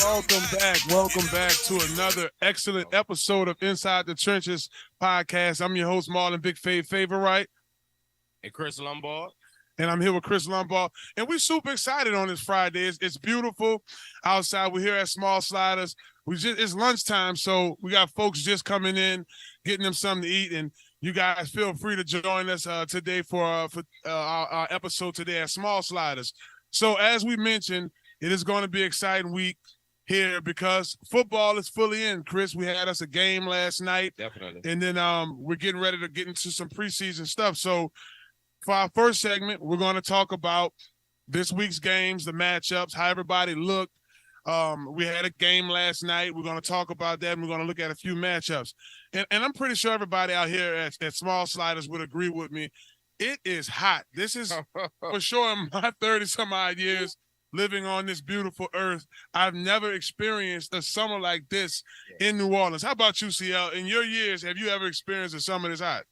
Welcome back to another excellent episode of Inside the Trenches podcast. I'm your host, Marlon Favorite. And Chris Lombard. And I'm here with Chris Lombard. And we're super excited on this Friday. It's beautiful outside. We're here at Small Sliders. It's lunchtime, so we got folks just coming in, getting them something to eat. And you guys feel free to join us today for our episode today at Small Sliders. So as we mentioned, it is going to be an exciting week here because football is fully in. Chris, we had us a game last night. Definitely. And then we're getting ready to get into some preseason stuff. So for our first segment, we're going to talk about this week's games, the matchups, how everybody looked. We had a game last night. We're going to talk about that, and we're going to look at a few matchups. And I'm pretty sure everybody out here at Small Sliders would agree with me. It is hot. This is for sure in my 30-some-odd years living on this beautiful earth. I've never experienced a summer like this in New Orleans. How about you, CL? In your years, have you ever experienced a summer this hot?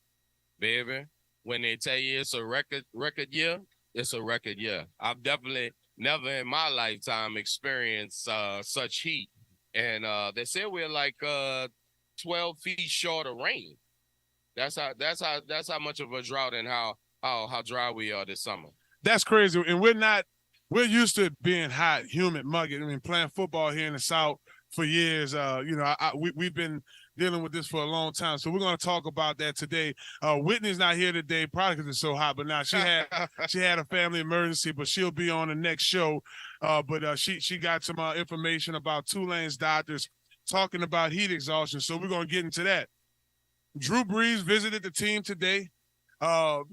Baby, when they tell you it's a record year, it's a record year. I've definitely never in my lifetime experienced such heat. And they said we're like 12 feet short of rain. That's how much of a drought and how dry we are this summer. That's crazy. And we're used to it being hot, humid, muggy. I mean, playing football here in the South for years. We've been dealing with this for a long time. So we're going to talk about that today. Whitney's not here today, probably because it's so hot. But now she had a family emergency, but she'll be on the next show. But she got some information about Tulane's doctors talking about heat exhaustion. So we're going to get into that. Drew Brees visited the team today.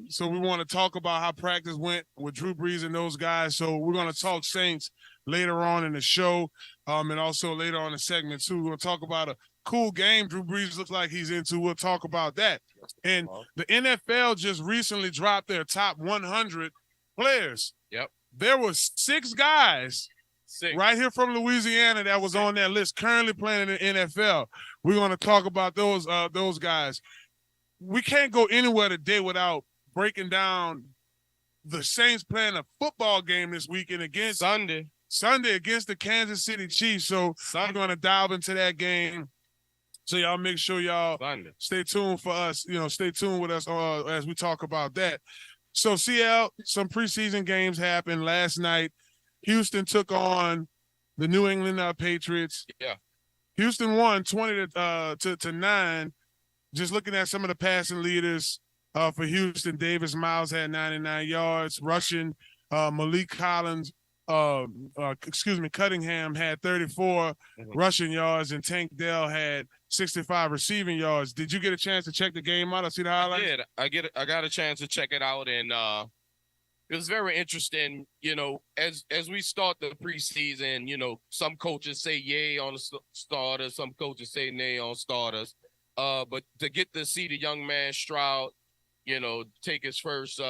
So we want to talk about how practice went with Drew Brees and those guys. So we're going to talk Saints later on in the show, and also later on in segment 2. We're going to talk about a cool game Drew Brees looks like he's into. We'll talk about that. And the NFL just recently dropped their top 100 players. Yep. There were 6 guys right here from Louisiana that was on that list currently playing in the NFL. We're going to talk about those guys. We can't go anywhere today without breaking down the Saints playing a football game this weekend against Sunday against the Kansas City Chiefs. So I'm going to dive into that game. So y'all make sure y'all stay tuned for us. Stay tuned with us as we talk about that. So CL, some preseason games happened last night. Houston took on the New England Patriots. Yeah. Houston won 20-9. Just looking at some of the passing leaders for Houston, Davis Miles had 99 yards. Rushing, Malik Collins, Cunningham had 34 rushing yards, and Tank Dell had 65 receiving yards. Did you get a chance to check the game out? I see the highlights. I did. I got a chance to check it out, and it was very interesting. As we start the preseason, some coaches say yay on the starters, some coaches say nay on starters. But to get to see the young man Stroud, take his first,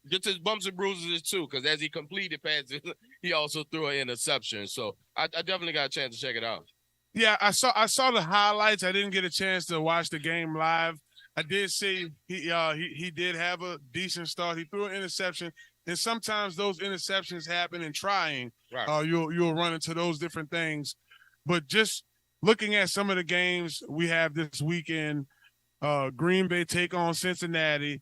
get his bumps and bruises too, because as he completed passes, he also threw an interception. So I definitely got a chance to check it out. Yeah, I saw the highlights. I didn't get a chance to watch the game live. I did see he did have a decent start. He threw an interception, and sometimes those interceptions happen in trying. Right. You'll run into those different things, but just looking at some of the games we have this weekend, Green Bay take on Cincinnati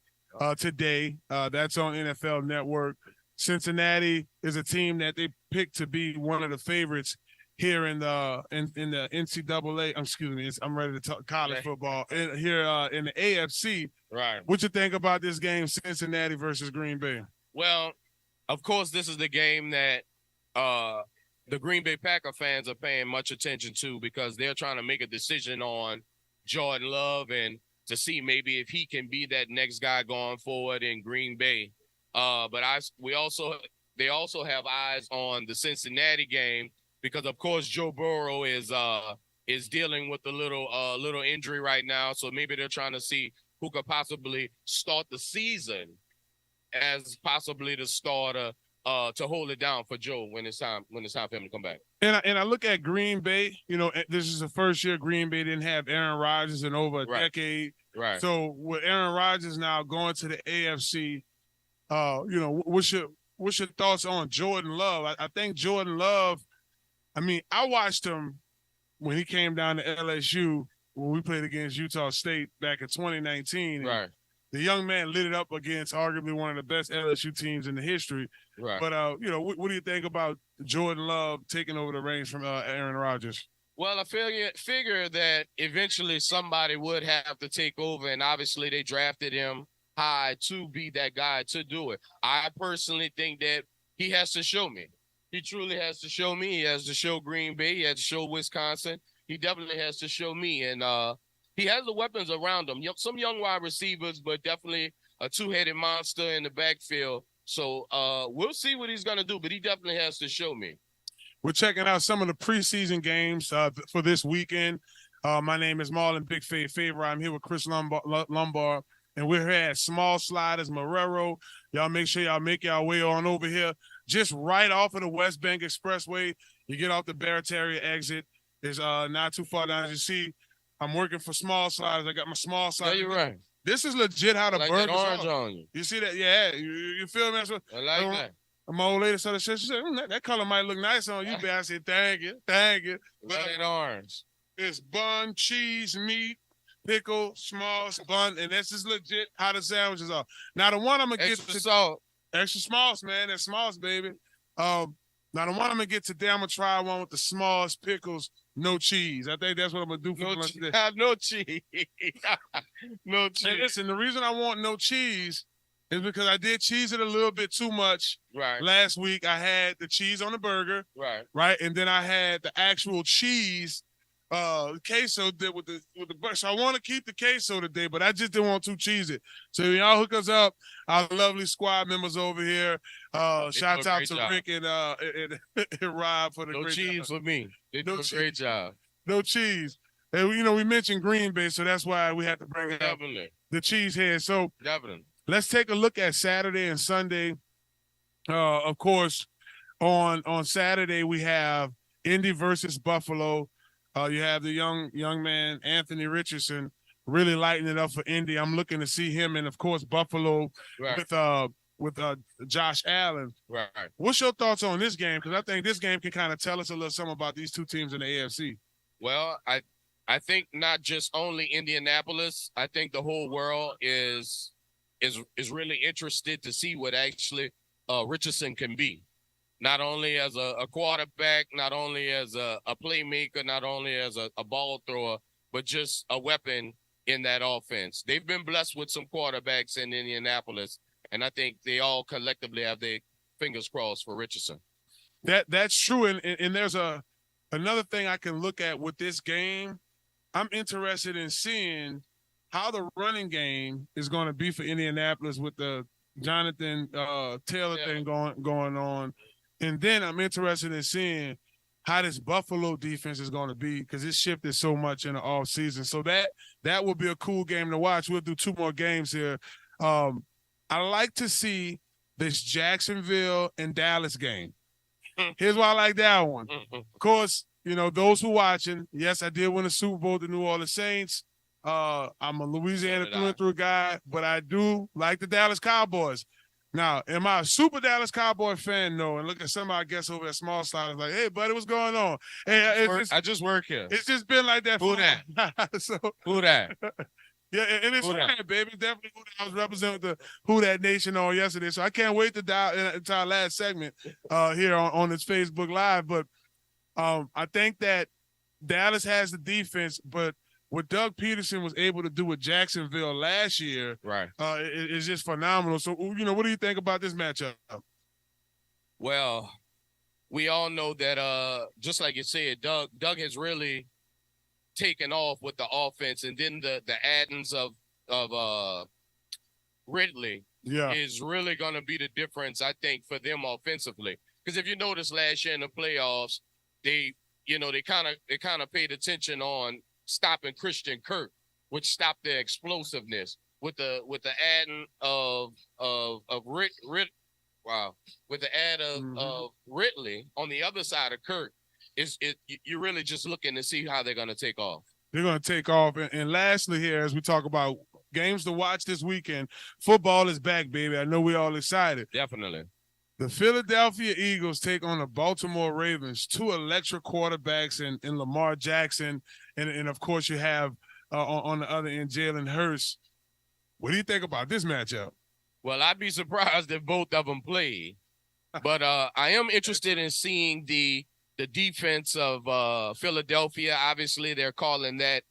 today. That's on NFL Network. Cincinnati is a team that they picked to be one of the favorites here in the NCAA. Excuse me, I'm ready to talk college football. Here in the AFC. Right. What you think about this game, Cincinnati versus Green Bay? Well, of course, this is the game that the Green Bay Packer fans are paying much attention to because they're trying to make a decision on Jordan Love and to see maybe if he can be that next guy going forward in Green Bay. But they also have eyes on the Cincinnati game because of course Joe Burrow is dealing with a little injury right now. So maybe they're trying to see who could possibly start the season as possibly the starter to hold it down for Joe when it's time for him to come back. And I look at Green Bay, this is the first year Green Bay didn't have Aaron Rodgers in over a decade. Right. So with Aaron Rodgers now going to the AFC, what's your thoughts on Jordan Love? I think Jordan Love I mean, I watched him when he came down to LSU when we played against Utah State back in 2019. Right. The young man lit it up against arguably one of the best LSU teams in the history. Right. But, what do you think about Jordan Love taking over the reins from Aaron Rodgers? Well, I figure that eventually somebody would have to take over, and obviously they drafted him high to be that guy to do it. I personally think that he has to show me. He truly has to show me. He has to show Green Bay. He has to show Wisconsin. He definitely has to show me. And he has the weapons around him. Some young wide receivers, but definitely a two-headed monster in the backfield. So we'll see what he's going to do, but he definitely has to show me. We're checking out some of the preseason games for this weekend. My name is Marlon Favorite. I'm here with Chris Lombard, and we're here at Small Sliders, Marrero. Y'all make sure y'all make y'all way on over here. Just right off of the West Bank Expressway. You get off the Barataria exit. It's not too far down. As you see, I'm working for Small Sliders. I got my Small Sliders. Yeah, you're right. This is legit how the like burgers orange are. on you. You see that? Yeah. You feel me? I like that. My old lady said, she said, that color might look nice on you, but I said, thank you. Let it orange. It's bun, cheese, meat, pickle, smalls, bun, and that's just legit how the sandwiches are. Now, the one I'm going to get to salt. Extra smalls, man. That's smalls, baby. Now, the one I'm going to get today, I'm going to try one with the smalls, pickles, no cheese. I think that's what I'm going to do for lunch today. No cheese. No cheese. And listen, the reason I want no cheese is because I did cheese it a little bit too much. Right. Last week, I had the cheese on the burger. Right. And then I had the actual cheese queso did with the burger. So I want to keep the queso today, but I just didn't want to cheese it. So y'all hook us up. Our lovely squad members over here. Shout out to Rick and Rob for the great job. No cheese for me. They do a great job. No cheese. And we mentioned Green Bay, so that's why we had to bring it up. The cheese head. So definitely. Let's take a look at Saturday and Sunday. Of course, on Saturday we have Indy versus Buffalo. You have the young man Anthony Richardson really lighting it up for Indy. I'm looking to see him, and of course Buffalo with Josh Allen. Right. What's your thoughts on this game? Because I think this game can kind of tell us a little something about these two teams in the AFC. Well, I think not just only Indianapolis. I think the whole world is really interested to see what actually Richardson can be. Not only as a quarterback, not only as a playmaker, not only as a ball thrower, but just a weapon in that offense. They've been blessed with some quarterbacks in Indianapolis, and I think they all collectively have their fingers crossed for Richardson. That's true, and there's another thing I can look at with this game. I'm interested in seeing how the running game is going to be for Indianapolis with the Jonathan Taylor thing going on. And then I'm interested in seeing how this Buffalo defense is going to be because it's shifted so much in the offseason. So that will be a cool game to watch. We'll do two more games here. I like to see this Jacksonville and Dallas game. Here's why I like that one. Of course, those who watching, yes, I did win a Super Bowl with the New Orleans Saints. I'm a Louisiana through and through guy, but I do like the Dallas Cowboys. Now, am I a super Dallas Cowboy fan? No. And look at somebody, I guess, over at Small Sliders like, hey, buddy, what's going on? Hey, I just work here. It's just been like that. Who that? Who that? Yeah, and it's fine, baby. Definitely who that. I was representing the Who That Nation on yesterday. So I can't wait to dive into our last segment here on this Facebook Live. But I think that Dallas has the defense, but what Doug Peterson was able to do with Jacksonville last year, right, is just phenomenal. So, what do you think about this matchup? Well, we all know that, just like you said, Doug has really taken off with the offense, and then the add-ins of Ridley is really going to be the difference, I think, for them offensively. Because if you notice last year in the playoffs, they kind of paid attention on stopping Christian Kirk, which stopped their explosiveness with the adding of Ridley on the other side of Kirk. You're really just looking to see how they're going to take off. They're going to take off. And lastly here, as we talk about games to watch this weekend, football is back, baby. I know we're all excited. Definitely. The Philadelphia Eagles take on the Baltimore Ravens, two electric quarterbacks in Lamar Jackson, and of course you have on the other end Jalen Hurts. What do you think about this matchup? Well, I'd be surprised if both of them play, but I am interested in seeing the defense of Philadelphia. Obviously, they're calling that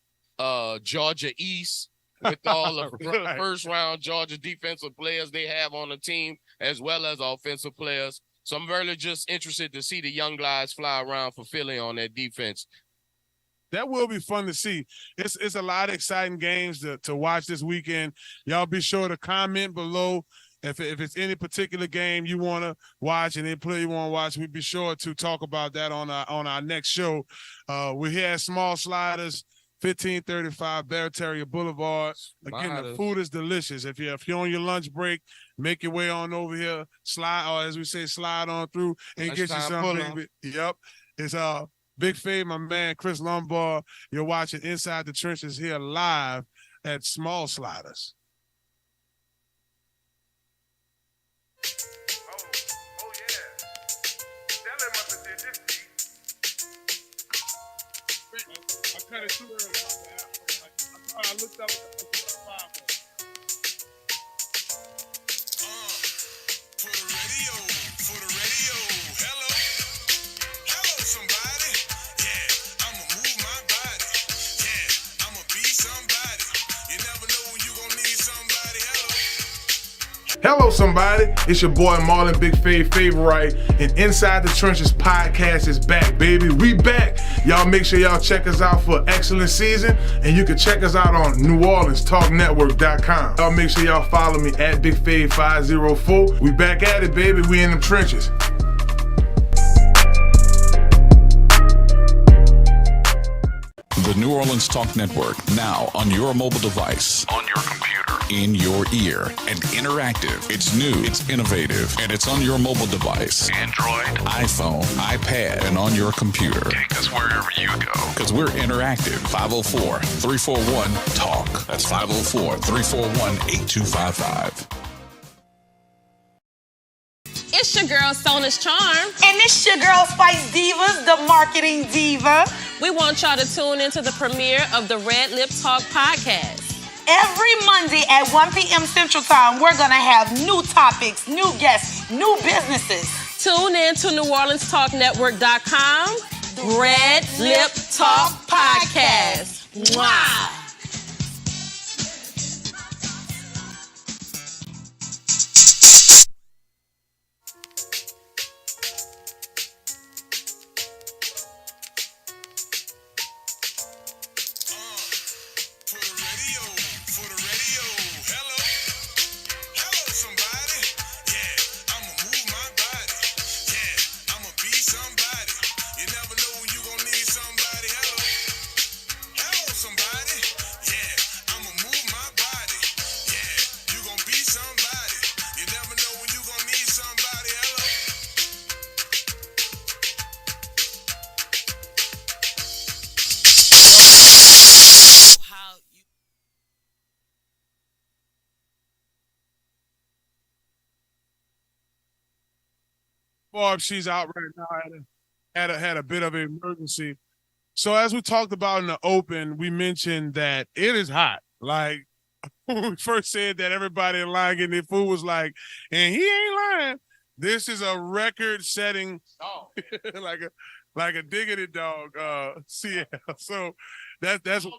Georgia East with all the right. first-round Georgia defensive players they have on the team, as well as offensive players. So I'm really just interested to see the young guys fly around for Philly on that defense. That will be fun to see. It's a lot of exciting games to watch this weekend. Y'all be sure to comment below if it's any particular game you want to watch and any player you want to watch. We'll be sure to talk about that on our next show. We're here at Small Sliders, 1535 Barataria Boulevard. Again, the food is delicious. If you're on your lunch break, make your way on over here, slide, or as we say, slide on through and get you something. Yep. It's Big Fave, my man, Chris Lombard. You're watching Inside the Trenches here live at Small Sliders. Oh yeah. Stellar must have did this beat. I cut it too early. I looked up the 5. For the radio, hello somebody. Yeah, I'ma move my body. Yeah, I'ma be somebody. You never know when you gonna need somebody. Hello somebody, it's your boy Marlon Big Favorite, and Inside the Trenches podcast is back, baby. We back. Y'all make sure y'all check us out for excellent season, and you can check us out on NewOrleansTalkNetwork.com. Y'all make sure y'all follow me at BigFave504. We back at it, baby. We in them trenches. The New Orleans Talk Network, now on your mobile device, on your computer, in your ear, and interactive. It's new, it's innovative, and it's on your mobile device. Android, iPhone, iPad, and on your computer. Take us wherever you go. Because we're interactive. 504-341-TALK. That's 504-341-8255. It's your girl, Sona's Charm. And it's your girl, Spice Divas, the marketing diva. We want y'all to tune into the premiere of the Red Lip Talk podcast. Every Monday at 1 p.m. Central Time, we're going to have new topics, new guests, new businesses. Tune in to NewOrleansTalkNetwork.com. Red Lip Talk podcast. Mwah! Forbes, she's out right now. Had a bit of an emergency. So as we talked about in the open, we mentioned that it is hot. Like when we first said that, everybody in line getting their food was like, and he ain't lying. This is a record-setting, like a diggity dog, CL. So that's outside,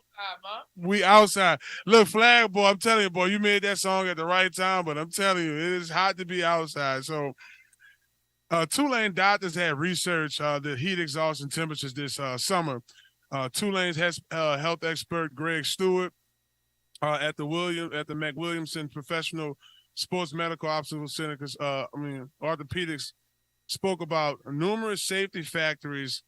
we outside. Look, Flag Boy, I'm telling you, boy, you made that song at the right time. But I'm telling you, it is hot to be outside. So. Tulane doctors had researched the heat exhaustion temperatures this summer. Tulane's health expert Greg Stewart at the McWilliamson Professional Sports Medical Obstacle Center, orthopedics, spoke about numerous safety factors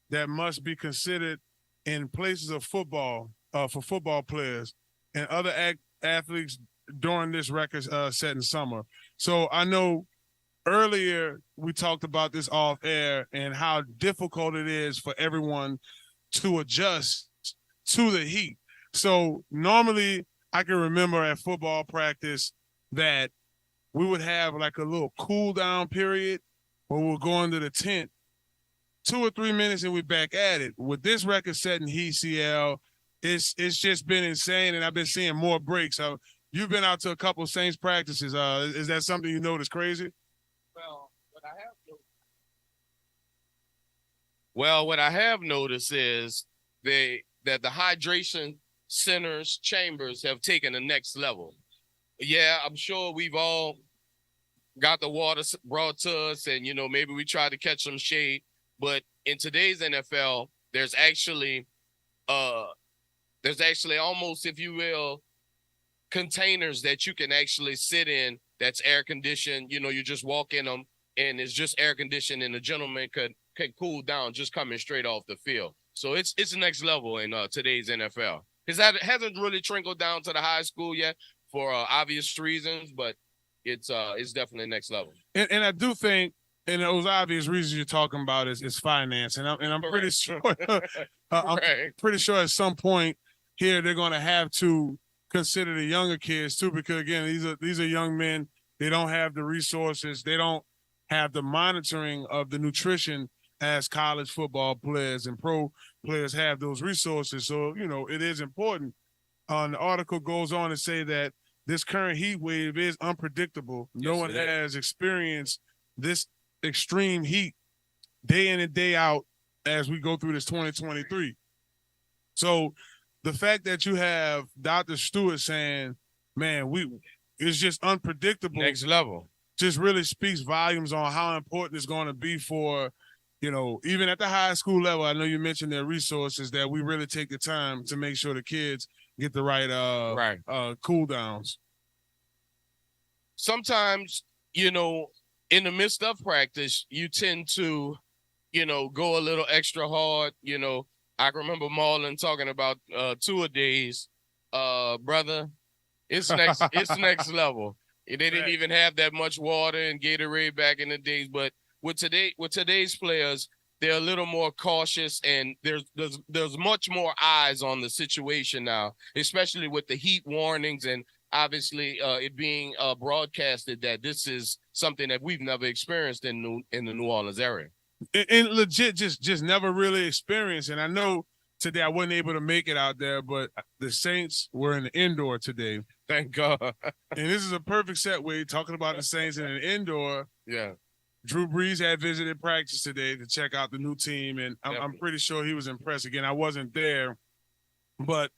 that must be considered in places of football for football players and other athletes during this record-setting summer. So I know. Earlier, we talked about this off air and how difficult it is for everyone to adjust to the heat. So normally I can remember at football practice that we would have like a little cool down period where we'll go into the tent 2 or 3 minutes and we're back at it. With this record setting heat, CL, it's just been insane, and I've been seeing more breaks. You've been out to a couple of Saints practices. Is that something you notice crazy? What I have noticed is that the hydration centers, chambers have taken the next level. Yeah, I'm sure we've all got the water brought to us, and maybe we tried to catch some shade. But in today's NFL, there's actually almost, if you will, containers that you can actually sit in that's air conditioned. You just walk in them and it's just air conditioned, and the gentleman can cool down just coming straight off the field. So it's the next level in today's NFL. Because that hasn't really trickled down to the high school yet for obvious reasons, but it's definitely next level. And I do think, and those obvious reasons you're talking about is finance, and I'm pretty sure I'm pretty sure at some point here they're going to have to consider the younger kids too, because again these are young men. They don't have the resources. They don't have the monitoring of the nutrition as college football players and pro players have those resources. So, it is important. The article goes on to say that this current heat wave is unpredictable. No one has experienced this extreme heat day in and day out as we go through this 2023. So the fact that you have Dr. Stewart saying, man, it's just unpredictable. Next level. Just really speaks volumes on how important it's going to be for, even at the high school level. I know you mentioned their resources, that we really take the time to make sure the kids get the right cool downs. Sometimes, in the midst of practice, you tend to, go a little extra hard. I can remember Marlon talking about 2 a days. Brother, it's next level. They didn't even have that much water and Gatorade back in the days, but with today's players, they're a little more cautious, and there's much more eyes on the situation now, especially with the heat warnings and obviously it being broadcasted that this is something that we've never experienced in the New Orleans area. And legit, just never really experienced. And I know today I wasn't able to make it out there, but the Saints were in the indoor today. Thank God. And this is a perfect segue, talking about the Saints in an indoor. Yeah. Drew Brees had visited practice today to check out the new team, and I'm pretty sure he was impressed. Again, I wasn't there, but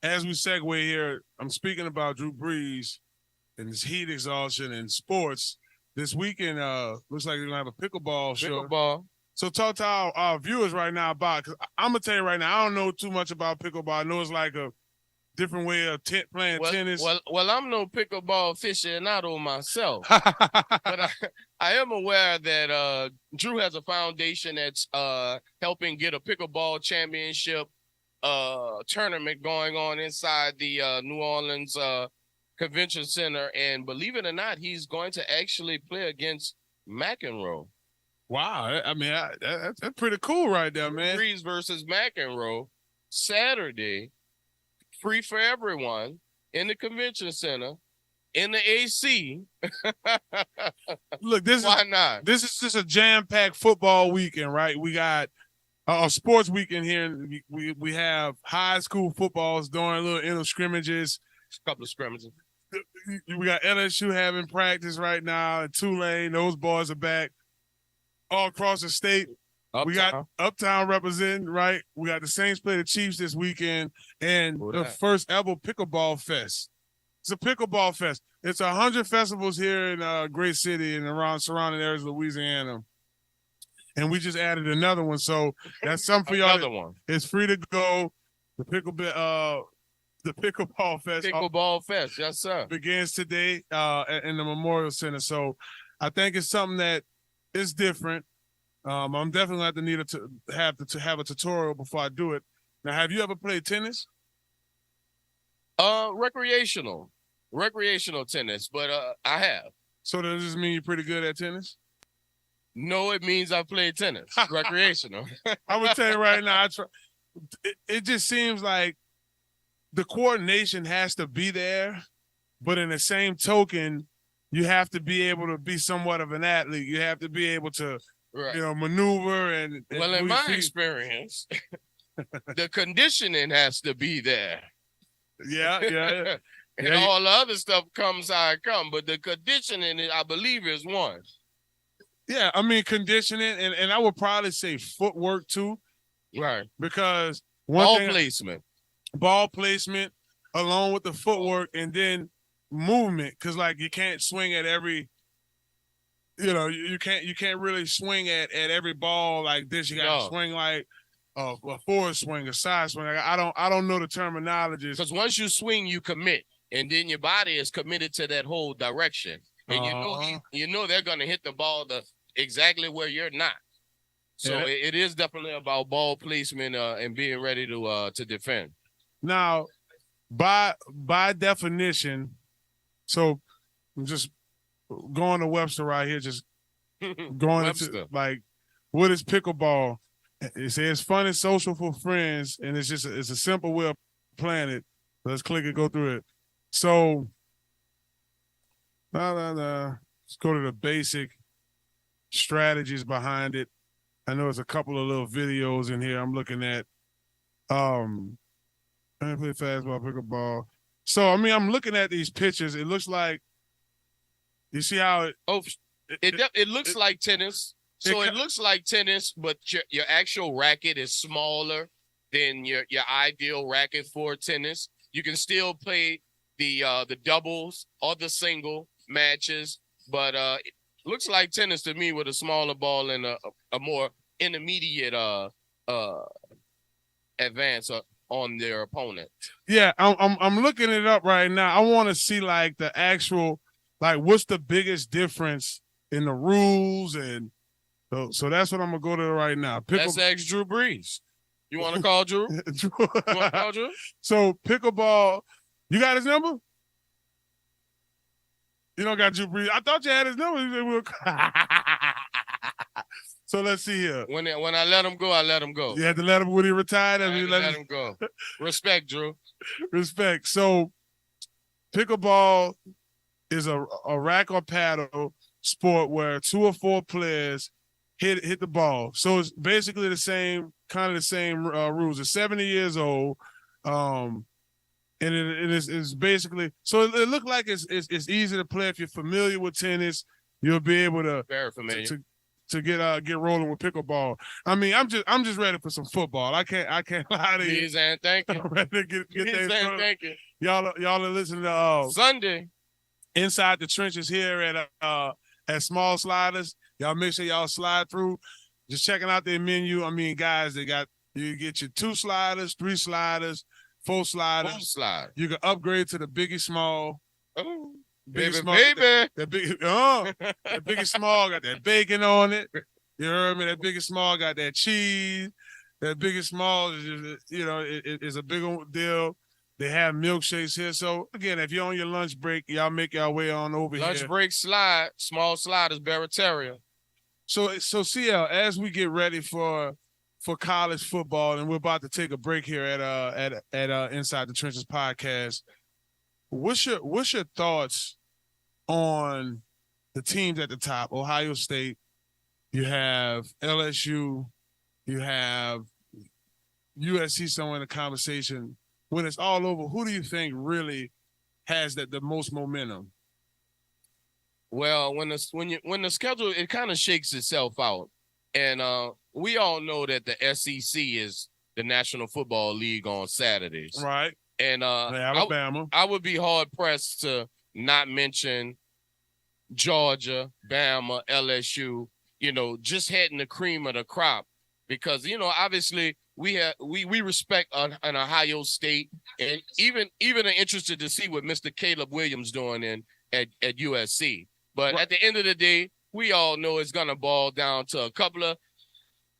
as we segue here, I'm speaking about Drew Brees and his heat exhaustion in sports. This weekend, looks like they're going to have a pickleball show. Pickleball. So talk to our viewers right now about, because I'm going to tell you right now, I don't know too much about pickleball. I know it's like a different way of playing tennis. Well, I'm no pickleball aficionado myself, but I am aware that Drew has a foundation that's helping get a pickleball championship tournament going on inside the New Orleans Convention Center, and believe it or not, he's going to actually play against McEnroe. Wow, I mean, that's pretty cool right there, man. Brees versus McEnroe Saturday, free for everyone in the Convention Center in the AC. Look, why not? This is just a jam-packed football weekend, right? We got a sports weekend here. We have high school footballs doing little inner scrimmages. A couple of scrimmages. We got LSU having practice right now. Tulane, those boys are back all across the state. Uptown. We got Uptown representing, right? We got the Saints play the Chiefs this weekend, and the first ever pickleball fest. It's a pickleball fest. It's 100 festivals here in Great City and around surrounding areas of Louisiana. And we just added another one. So that's something for y'all. Another one. It's free to go. The pickleball fest. Pickleball fest, yes, sir. Begins today in the Memorial Center. So I think it's something that is different. I'm definitely going to need to have a tutorial before I do it. Now, have you ever played tennis? Recreational tennis, but I have. So does this mean you're pretty good at tennis? No, it means I played tennis. Recreational. I'm gonna tell you right now, it just seems like the coordination has to be there, but in the same token, you have to be able to be somewhat of an athlete. You have to be able to, Right. maneuver and Well, in move your my feet. experience, the conditioning has to be there. Yeah. And all the other stuff comes how it comes, but the conditioning, I believe, is one. Yeah, I mean conditioning, and I would probably say footwork too, Right. because Ball placement. ball placement, along with the footwork, and then movement, because like you can't swing at every, you can't really swing at every ball like this. You got to swing like a forward swing, a side swing. I don't know the terminology. Because once you swing, you commit, and then your body is committed to that whole direction, and you know they're gonna hit the ball exactly where you're not. So it is definitely about ball placement and being ready to defend. Now, by definition, so I'm just going to Webster right here, just going into like, what is pickleball? It says fun and social for friends, and it's a simple way of playing it. Let's click it, go through it. So, let's go to the basic strategies behind it. I know there's a couple of little videos in here I'm looking at. I play fastball, pickleball. So, I mean, I'm looking at these pictures. It looks like, you see how it looks like tennis. So it looks like tennis, but your actual racket is smaller than your ideal racket for tennis. You can still play the doubles or the single matches, but it looks like tennis to me with a smaller ball and a more intermediate advance on their opponent. Yeah, I'm looking it up right now. I want to see like the actual, like, what's the biggest difference in the rules, and so that's what I'm gonna go to right now. Let's ask Drew Brees. You want to call Drew? You want to call Drew? So pickleball, you got his number? You don't got Drew Brees. I thought you had his number. So let's see here. When I let him go, I let him go. You had to let him when he retired. Let him go. Respect, Drew. Respect. So pickleball is a rack or paddle sport where 2 or 4 players hit the ball. So it's basically the same rules. It's 70 years old, and it's basically, so it looked like it's easy to play. If you're familiar with tennis, you'll be able to very familiar to get rolling with pickleball. I mean, I'm just ready for some football. I can't lie to you. Please and thank you. I'm ready to get things started. Thank you. Y'all are listening to Sunday Inside the Trenches here at Small Sliders. Y'all make sure y'all slide through. Just checking out their menu. I mean, guys, you get your 2 sliders, 3 sliders, 4 sliders. 4 sliders. You can upgrade to the Biggie Small. Oh, Biggie baby. That Biggie Small got that bacon on it. You heard me? That Biggie Small got that cheese. That Biggie Small is a big old deal. They have milkshakes here. So, again, if you're on your lunch break, y'all make your way on over here. Lunch break slide, small sliders, Barataria. So CL, as we get ready for college football, and we're about to take a break here at Inside the Trenches podcast, what's your thoughts on the teams at the top? Ohio State, you have LSU, you have USC somewhere in the conversation. When it's all over, who do you think really has the most momentum? Well, when the schedule, it kind of shakes itself out, and we all know that the SEC is the National Football League on Saturdays, right? And Alabama, I would be hard pressed to not mention Georgia, Bama, LSU. Just hitting the cream of the crop, because obviously we respect an Ohio State, and even are interested to see what Mr. Caleb Williams doing at USC. But at the end of the day, we all know it's gonna boil down to a couple of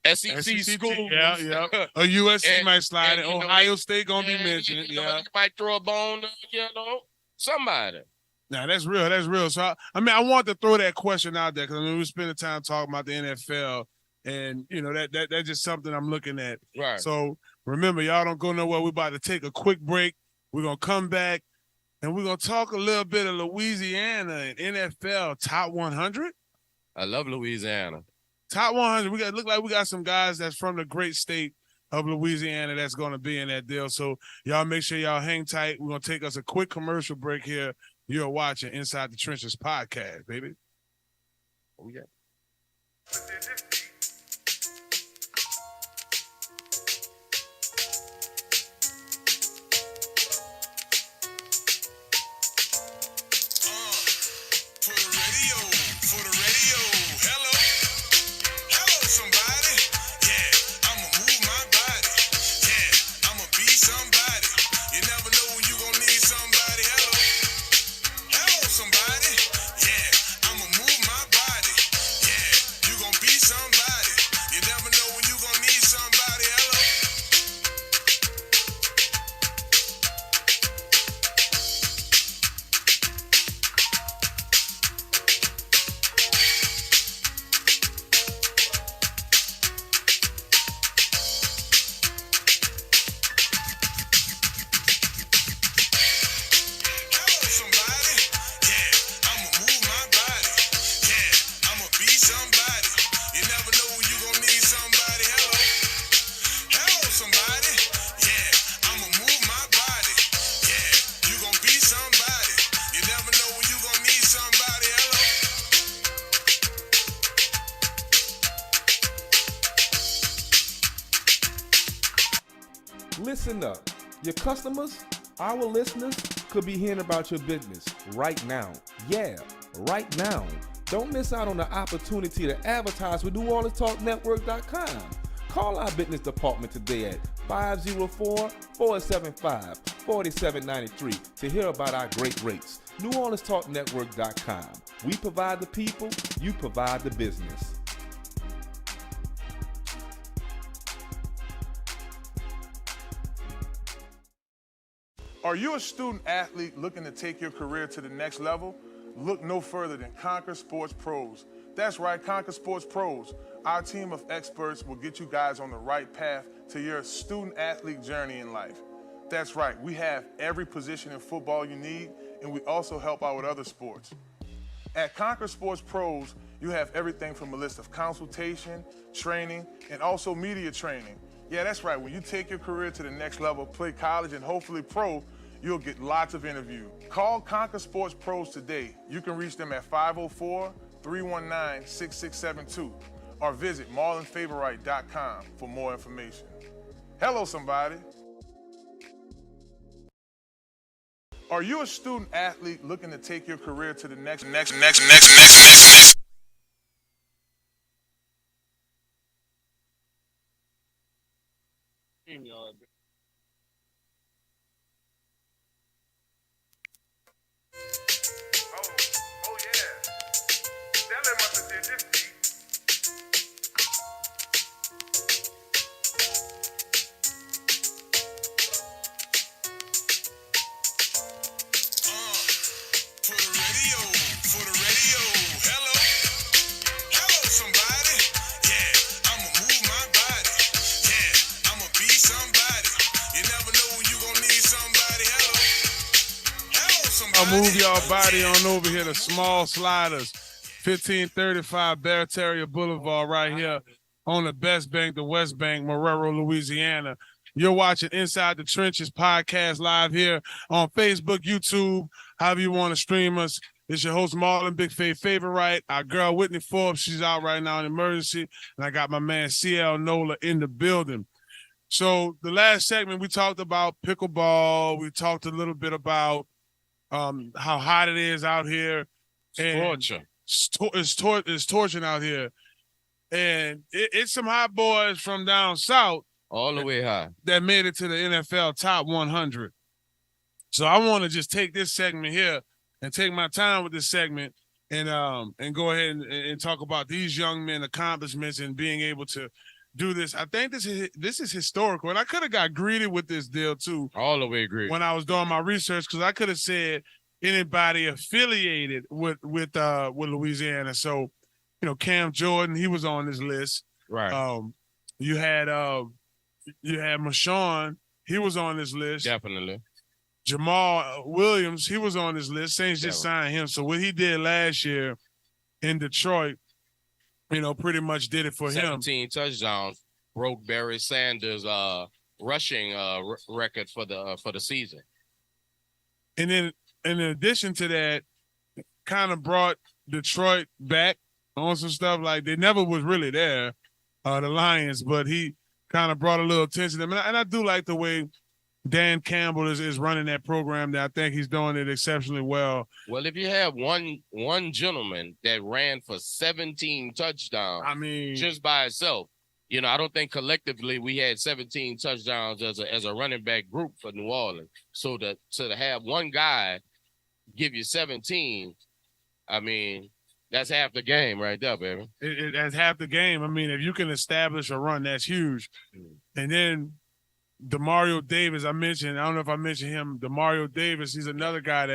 SEC schools. Yeah. A USC might slide. Ohio State gonna be mentioned. Might throw a bone. Somebody. Nah, that's real. That's real. So I want to throw that question out there, because we're spending time talking about the NFL. And, that's just something I'm looking at. Right. So, remember, y'all don't go nowhere. We're about to take a quick break. We're going to come back. and we're gonna talk a little bit of Louisiana and NFL top 100. I love Louisiana. Top 100. Look like we got some guys that's from the great state of Louisiana that's gonna be in that deal. So y'all make sure y'all hang tight. We're gonna take us a quick commercial break here. You're watching Inside the Trenches podcast, baby. Oh yeah. Listen up. Your customers, our listeners, could be hearing about your business right now. Yeah, right now. Don't miss out on the opportunity to advertise with NewOrleansTalkNetwork.com. Call our business department today at 504-475-4793 to hear about our great rates. NewOrleansTalkNetwork.com. We provide the people, you provide the business. Are you a student athlete looking to take your career to the next level? Look no further than Conquer Sports Pros. That's right, Conquer Sports Pros. Our team of experts will get you guys on the right path to your student athlete journey in life. That's right, we have every position in football you need, and we also help out with other sports. At Conquer Sports Pros, you have everything from a list of consultation, training, and also media training. Yeah, that's right, when you take your career to the next level, play college and hopefully pro, you'll get lots of interviews. Call Conquer Sports Pros today. You can reach them at 504-319-6672 or visit marlonfavorite.com for more information. Hello, somebody. Are you a student athlete looking to take your career to the next? Oh yeah. That must have did this beat. For the radio. Hello somebody. Yeah, I'ma move my body. Yeah, I'ma be somebody. You never know when you gonna need somebody. Hello somebody. I'll move y'all body on over here to Small Sliders, 1535 Barataria Boulevard right here on the Best Bank, the West Bank, Marrero, Louisiana. You're watching Inside the Trenches podcast live here on Facebook, YouTube, however you want to stream us. It's your host, Marlon Favorite. Our girl, Whitney Forbes, she's out right now in emergency. And I got my man, CL Nola, in the building. So the last segment, we talked about pickleball. We talked a little bit about how hot it is out here. Torture. It's torching out here. And it's some hot boys from down south. All the way high. That made it to the NFL top 100. So I want to just take this segment here and take my time with this segment and go ahead and talk about these young men accomplishments and being able to do this. I think this is historical, and I could have got greedy with this deal too. All the way greedy. When I was doing my research, because I could have said anybody affiliated with Louisiana. So, Cam Jordan, he was on this list. Right. You had Marshawn, he was on this list. Definitely. Jamal Williams, he was on this list. Saints just signed him. So what he did last year in Detroit, pretty much did it for 17 touchdowns, broke Barry Sanders' rushing record for the season. And then in addition to that, kind of brought Detroit back on some stuff. Like they never was really there, the Lions, but he kind of brought a little attention to them. And I do like the way Dan Campbell is running that program. That I think he's doing it exceptionally well. Well, if you have one gentleman that ran for 17 touchdowns, I mean, just by itself, I don't think collectively we had 17 touchdowns as a running back group for New Orleans. So to have one guy give you 17, I mean, that's half the game right there, baby. That's half the game. I mean, if you can establish a run, that's huge. And then Demario Davis, I don't know if I mentioned him. Demario Davis, he's another guy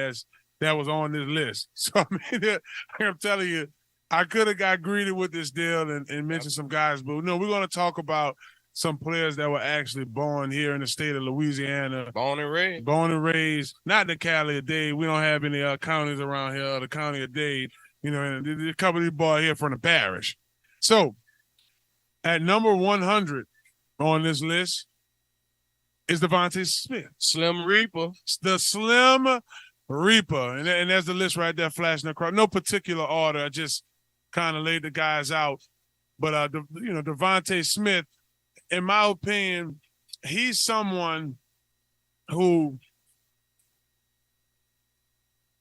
that was on this list. So, I mean, I'm telling you, I could have got greedy with this deal and mentioned some guys. But, we're going to talk about some players that were actually born here in the state of Louisiana. Born and raised. Not the Cali of Dade. We don't have any counties around here, the county of Dade. And a couple of these boys here from the parish. So, at number 100 on this list is Devontae Smith. Slim Reaper. The Slim Reaper. And there's the list right there flashing across. No particular order. I just kind of laid the guys out. But, Devontae Smith, in my opinion, he's someone who,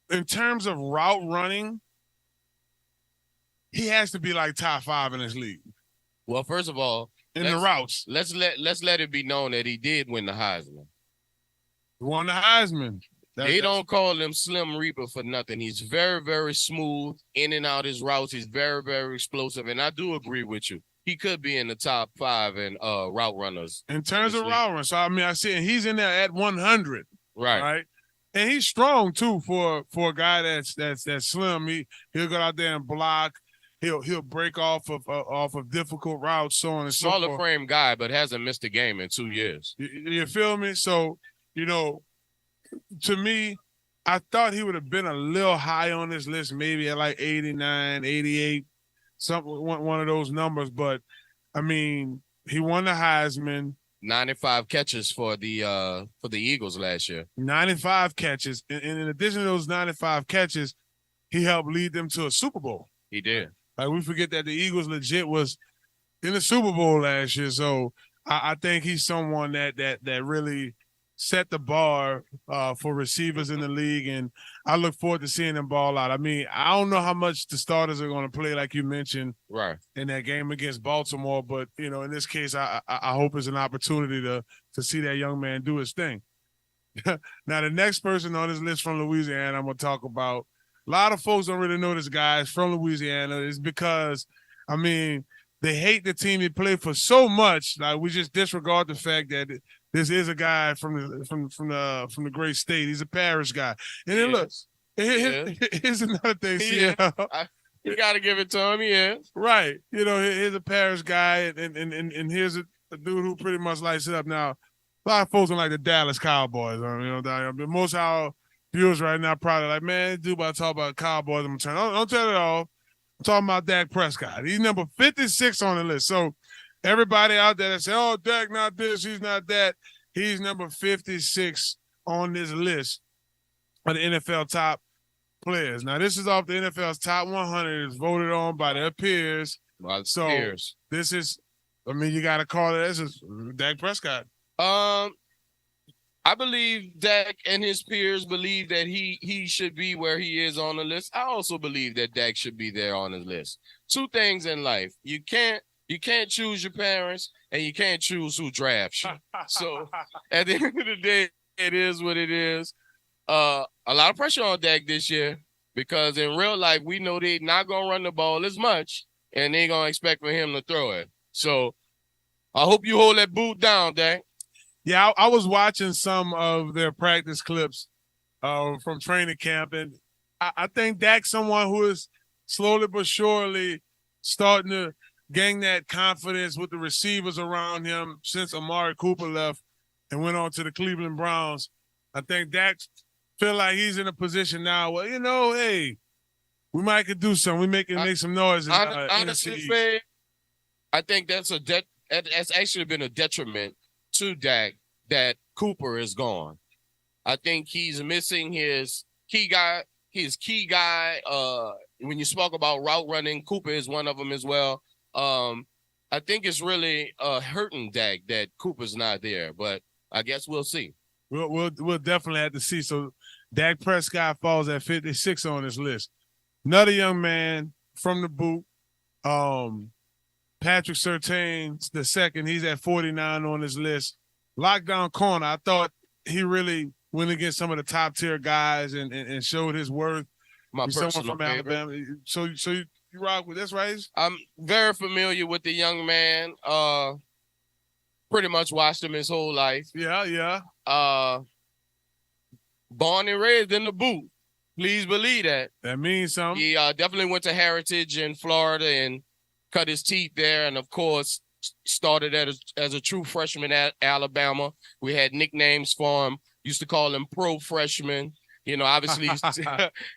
in terms of route running, he has to be like top 5 in his league. Well, first of all, the routes. Let's let it be known that he did win the Heisman. He won the Heisman. They don't call him Slim Reaper for nothing. He's very, very smooth in and out his routes. He's very, very explosive. And I do agree with you. He could be in the top 5 in route runners. In terms of route runners. So, I mean, I see and he's in there at 100. Right. And he's strong, too, for a guy that's slim. He'll go out there and block. He'll break off of difficult routes, so on and so forth. Smaller frame guy, but hasn't missed a game in 2 years. You feel me? So, to me, I thought he would have been a little high on this list, maybe at like 89, 88, one of those numbers. But, I mean, he won the Heisman. 95 catches for the Eagles last year. 95 catches. And in addition to those 95 catches, he helped lead them to a Super Bowl. He did. Like, we forget that the Eagles legit was in the Super Bowl last year. So I think he's someone that really set the bar for receivers in the league. And I look forward to seeing him ball out. I mean, I don't know how much the starters are going to play, like you mentioned, right, in that game against Baltimore. But, in this case, I hope it's an opportunity to see that young man do his thing. Now, the next person on this list from Louisiana I'm going to talk about, a lot of folks don't really know this guy is from Louisiana. It's because, I mean, they hate the team he played for so much. Like, we just disregard the fact that this is a guy from the great state. He's a parish guy. And then look, here's another thing. You got to give it to him, yeah. Right. Here's a parish guy, and here's a dude who pretty much lights it up. Now, a lot of folks don't like the Dallas Cowboys. Most of our viewers right now probably like, man, this dude about to talk about Cowboys. I'm trying. Don't tell it all. I'm talking about Dak Prescott. He's number 56 on the list. So everybody out there that say, oh, Dak not this, he's not that. He's number 56 on this list of the NFL top players. Now, this is off the NFL's top 100. It's voted on by their peers. This is, I mean, you got to call it, this is Dak Prescott. I believe Dak and his peers believe that he should be where he is on the list. I also believe that Dak should be there on the list. Two things in life. You can't choose your parents, and you can't choose who drafts you. So at the end of the day, it is what it is. A lot of pressure on Dak this year because in real life, we know they're not going to run the ball as much, and they're going to expect for him to throw it. So I hope you hold that boot down, Dak. Yeah, I was watching some of their practice clips from training camp, and I think Dak's someone who is slowly but surely starting to gain that confidence with the receivers around him since Amari Cooper left and went on to the Cleveland Browns. I think Dak feel like he's in a position now where, hey, we might could do something. We make some noise. Honestly, Fred, I think that's actually been a detriment to Dak that Cooper is gone. I think he's missing his key guy. When you spoke about route running, Cooper is one of them as well. I think it's really hurting Dak that Cooper's not there, but I guess we'll see. We'll definitely have to see. So Dak Prescott falls at 56 on this list. Another young man from the boot, Patrick Surtain the second. He's at 49 on this list. Lockdown corner. I thought he really went against some of the top tier guys and showed his worth. My personal someone from favorite. Alabama. So you rock with this, right? I'm very familiar with the young man. Pretty much watched him his whole life. Yeah. Born and raised in the boot. Please believe that. That means something. He definitely went to Heritage in Florida and cut his teeth there, and of course started as a true freshman at Alabama. We had nicknames for him. Used to call him Pro Freshman. Obviously,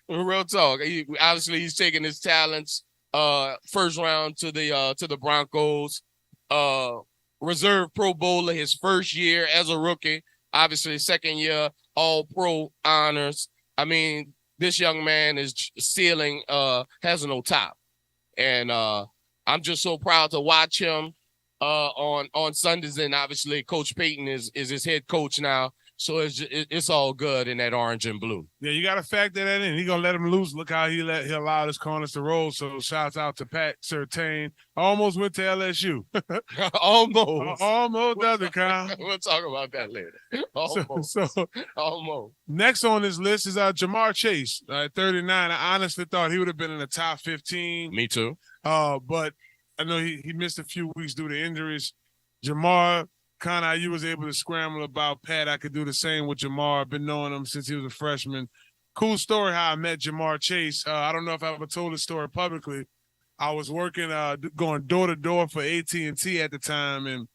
real talk. He's taking his talents. First round to the Broncos. Reserve Pro Bowler his first year as a rookie. Obviously, second year All Pro honors. I mean, this young man is ceiling has no top, and I'm just so proud to watch him on Sundays. And obviously, Coach Payton is his head coach now. So it's all good in that orange and blue. Yeah, you got to factor that in. He's going to let him loose. Look how he allowed his corners to roll. So shouts out to Pat Surtain. Almost went to LSU. Almost doesn't, Kyle. We'll talk about that later. Almost. Almost. Next on this list is Jamar Chase, 39. I honestly thought he would have been in the top 15. Me too. But I know he missed a few weeks due to injuries. Jamar, kind of you was able to scramble about Pat. I could do the same with Jamar. I've been knowing him since he was a freshman. Cool story how I met Jamar Chase. I don't know if I ever told this story publicly. I was working, going door to door for AT&T at the time, and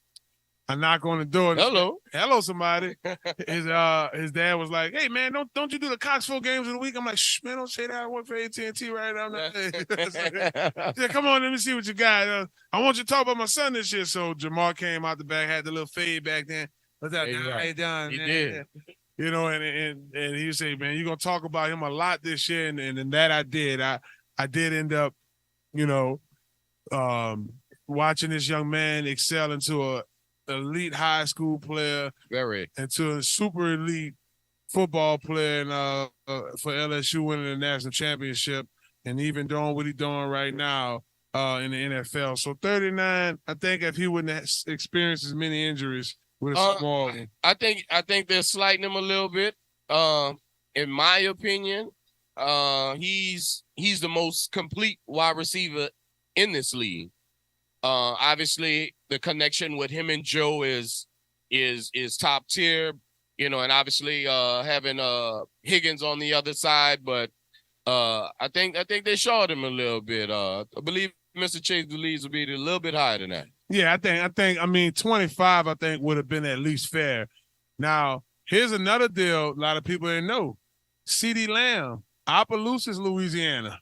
I knock on the door. Hello, somebody. His dad was like, "Hey, man, don't you do the Coxville games of the week?" I'm like, "Shh, man, don't say that. I work for AT&T right now." Like, come on, let me see what you got. I want you to talk about my son this year. So Jamar came out the back, had the little fade back then. What's that? Hey, done. He did. And he say, "Man, you're gonna talk about him a lot this year," and that I did. I did end up, watching this young man excel into a elite high school player, into a super elite football player, and for LSU winning the national championship, and even doing what he's doing right now in the NFL. So 39, I think if he wouldn't have experienced as many injuries with a small one. I think they're slighting him a little bit. In my opinion, he's the most complete wide receiver in this league. Obviously the connection with him and Joe is top tier, and obviously having Higgins on the other side, but I think they short him a little bit. I believe Mr. Chase believes will be a little bit higher than that. Yeah, I mean 25 I think would have been at least fair. Now, here's another deal a lot of people didn't know. CeeDee Lamb, Opelousas, Louisiana.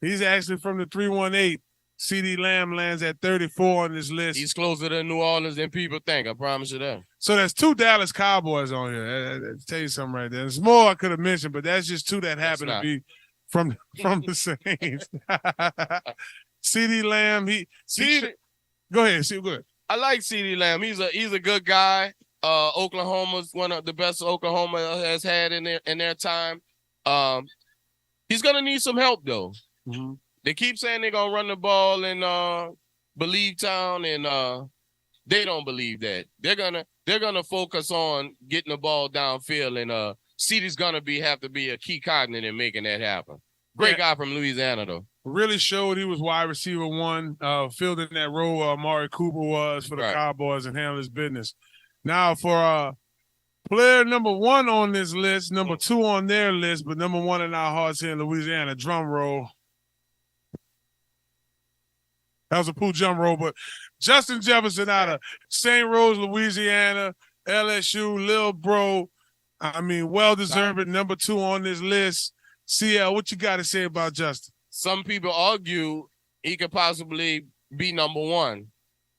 He's actually from the 318. CeeDee Lamb lands at 34 on this list. He's closer to New Orleans than people think. I promise you that. So there's 2 Dallas Cowboys on here. I'll tell you something right there. There's more I could have mentioned, but that's just 2 that happen to be from the Saints. CeeDee Lamb, go ahead. Go ahead. I like CeeDee Lamb. He's a good guy. Oklahoma's one of the best Oklahoma has had in their time. He's gonna need some help though. Mm-hmm. They keep saying they're gonna run the ball in Believe Town, and they don't believe that. They're gonna focus on getting the ball downfield, and CeeDee's gonna have to be a key cognate in making that happen. Great guy from Louisiana though. Really showed he was wide receiver 1, fielding that role Amari Cooper was for the Cowboys, and handled his business. Now for player number 1 on this list, number 2 on their list, but number 1 in our hearts here in Louisiana. Drum roll. That was a pool drum roll, but Justin Jefferson out of St. Rose, Louisiana, LSU, Lil Bro. I mean, well-deserved number 2 on this list. CL, what you got to say about Justin? Some people argue he could possibly be number 1,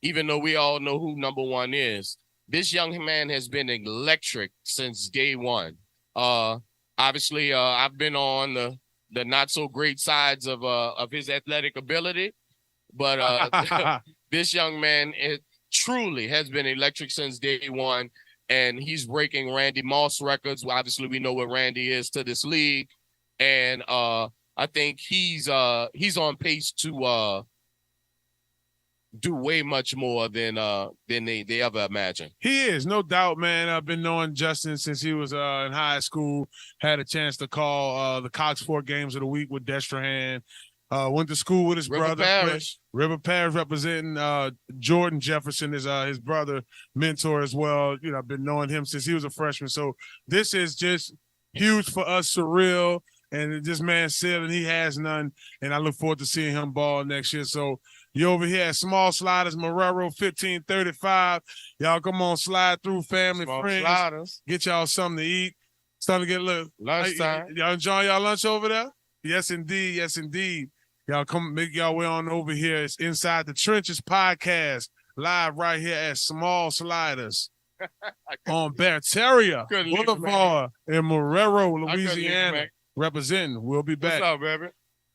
even though we all know who number 1 is. This young man has been electric since day one. Obviously, I've been on the not so great sides of his athletic ability, but this young man truly has been electric since day one, and he's breaking Randy Moss records. Obviously, we know what Randy is to this league, and I think he's on pace to do way much more than they ever imagined. He is, no doubt, man. I've been knowing Justin since he was in high school. Had a chance to call the Cox Fork games of the week with Destrehan. Went to school with his brother. River Parish representing Jordan Jefferson is his brother, mentor as well. You know, I've been knowing him since he was a freshman. So this is just huge for us, surreal. And this man's ceiling, he has none. And I look forward to seeing him ball next year. So you over here at Small Sliders, Marrero, 1535. Y'all come on, slide through, family, Small friends. Sliders. Get y'all something to eat. Starting to get a little Lunchtime. Y'all enjoying y'all lunch over there? Yes, indeed. Yes, indeed. Y'all come make y'all way on over here. It's Inside the Trenches podcast, live right here at Small Sliders on Barteria Boulevard in Marrero, Louisiana. Representing. We'll be back. What's up, baby?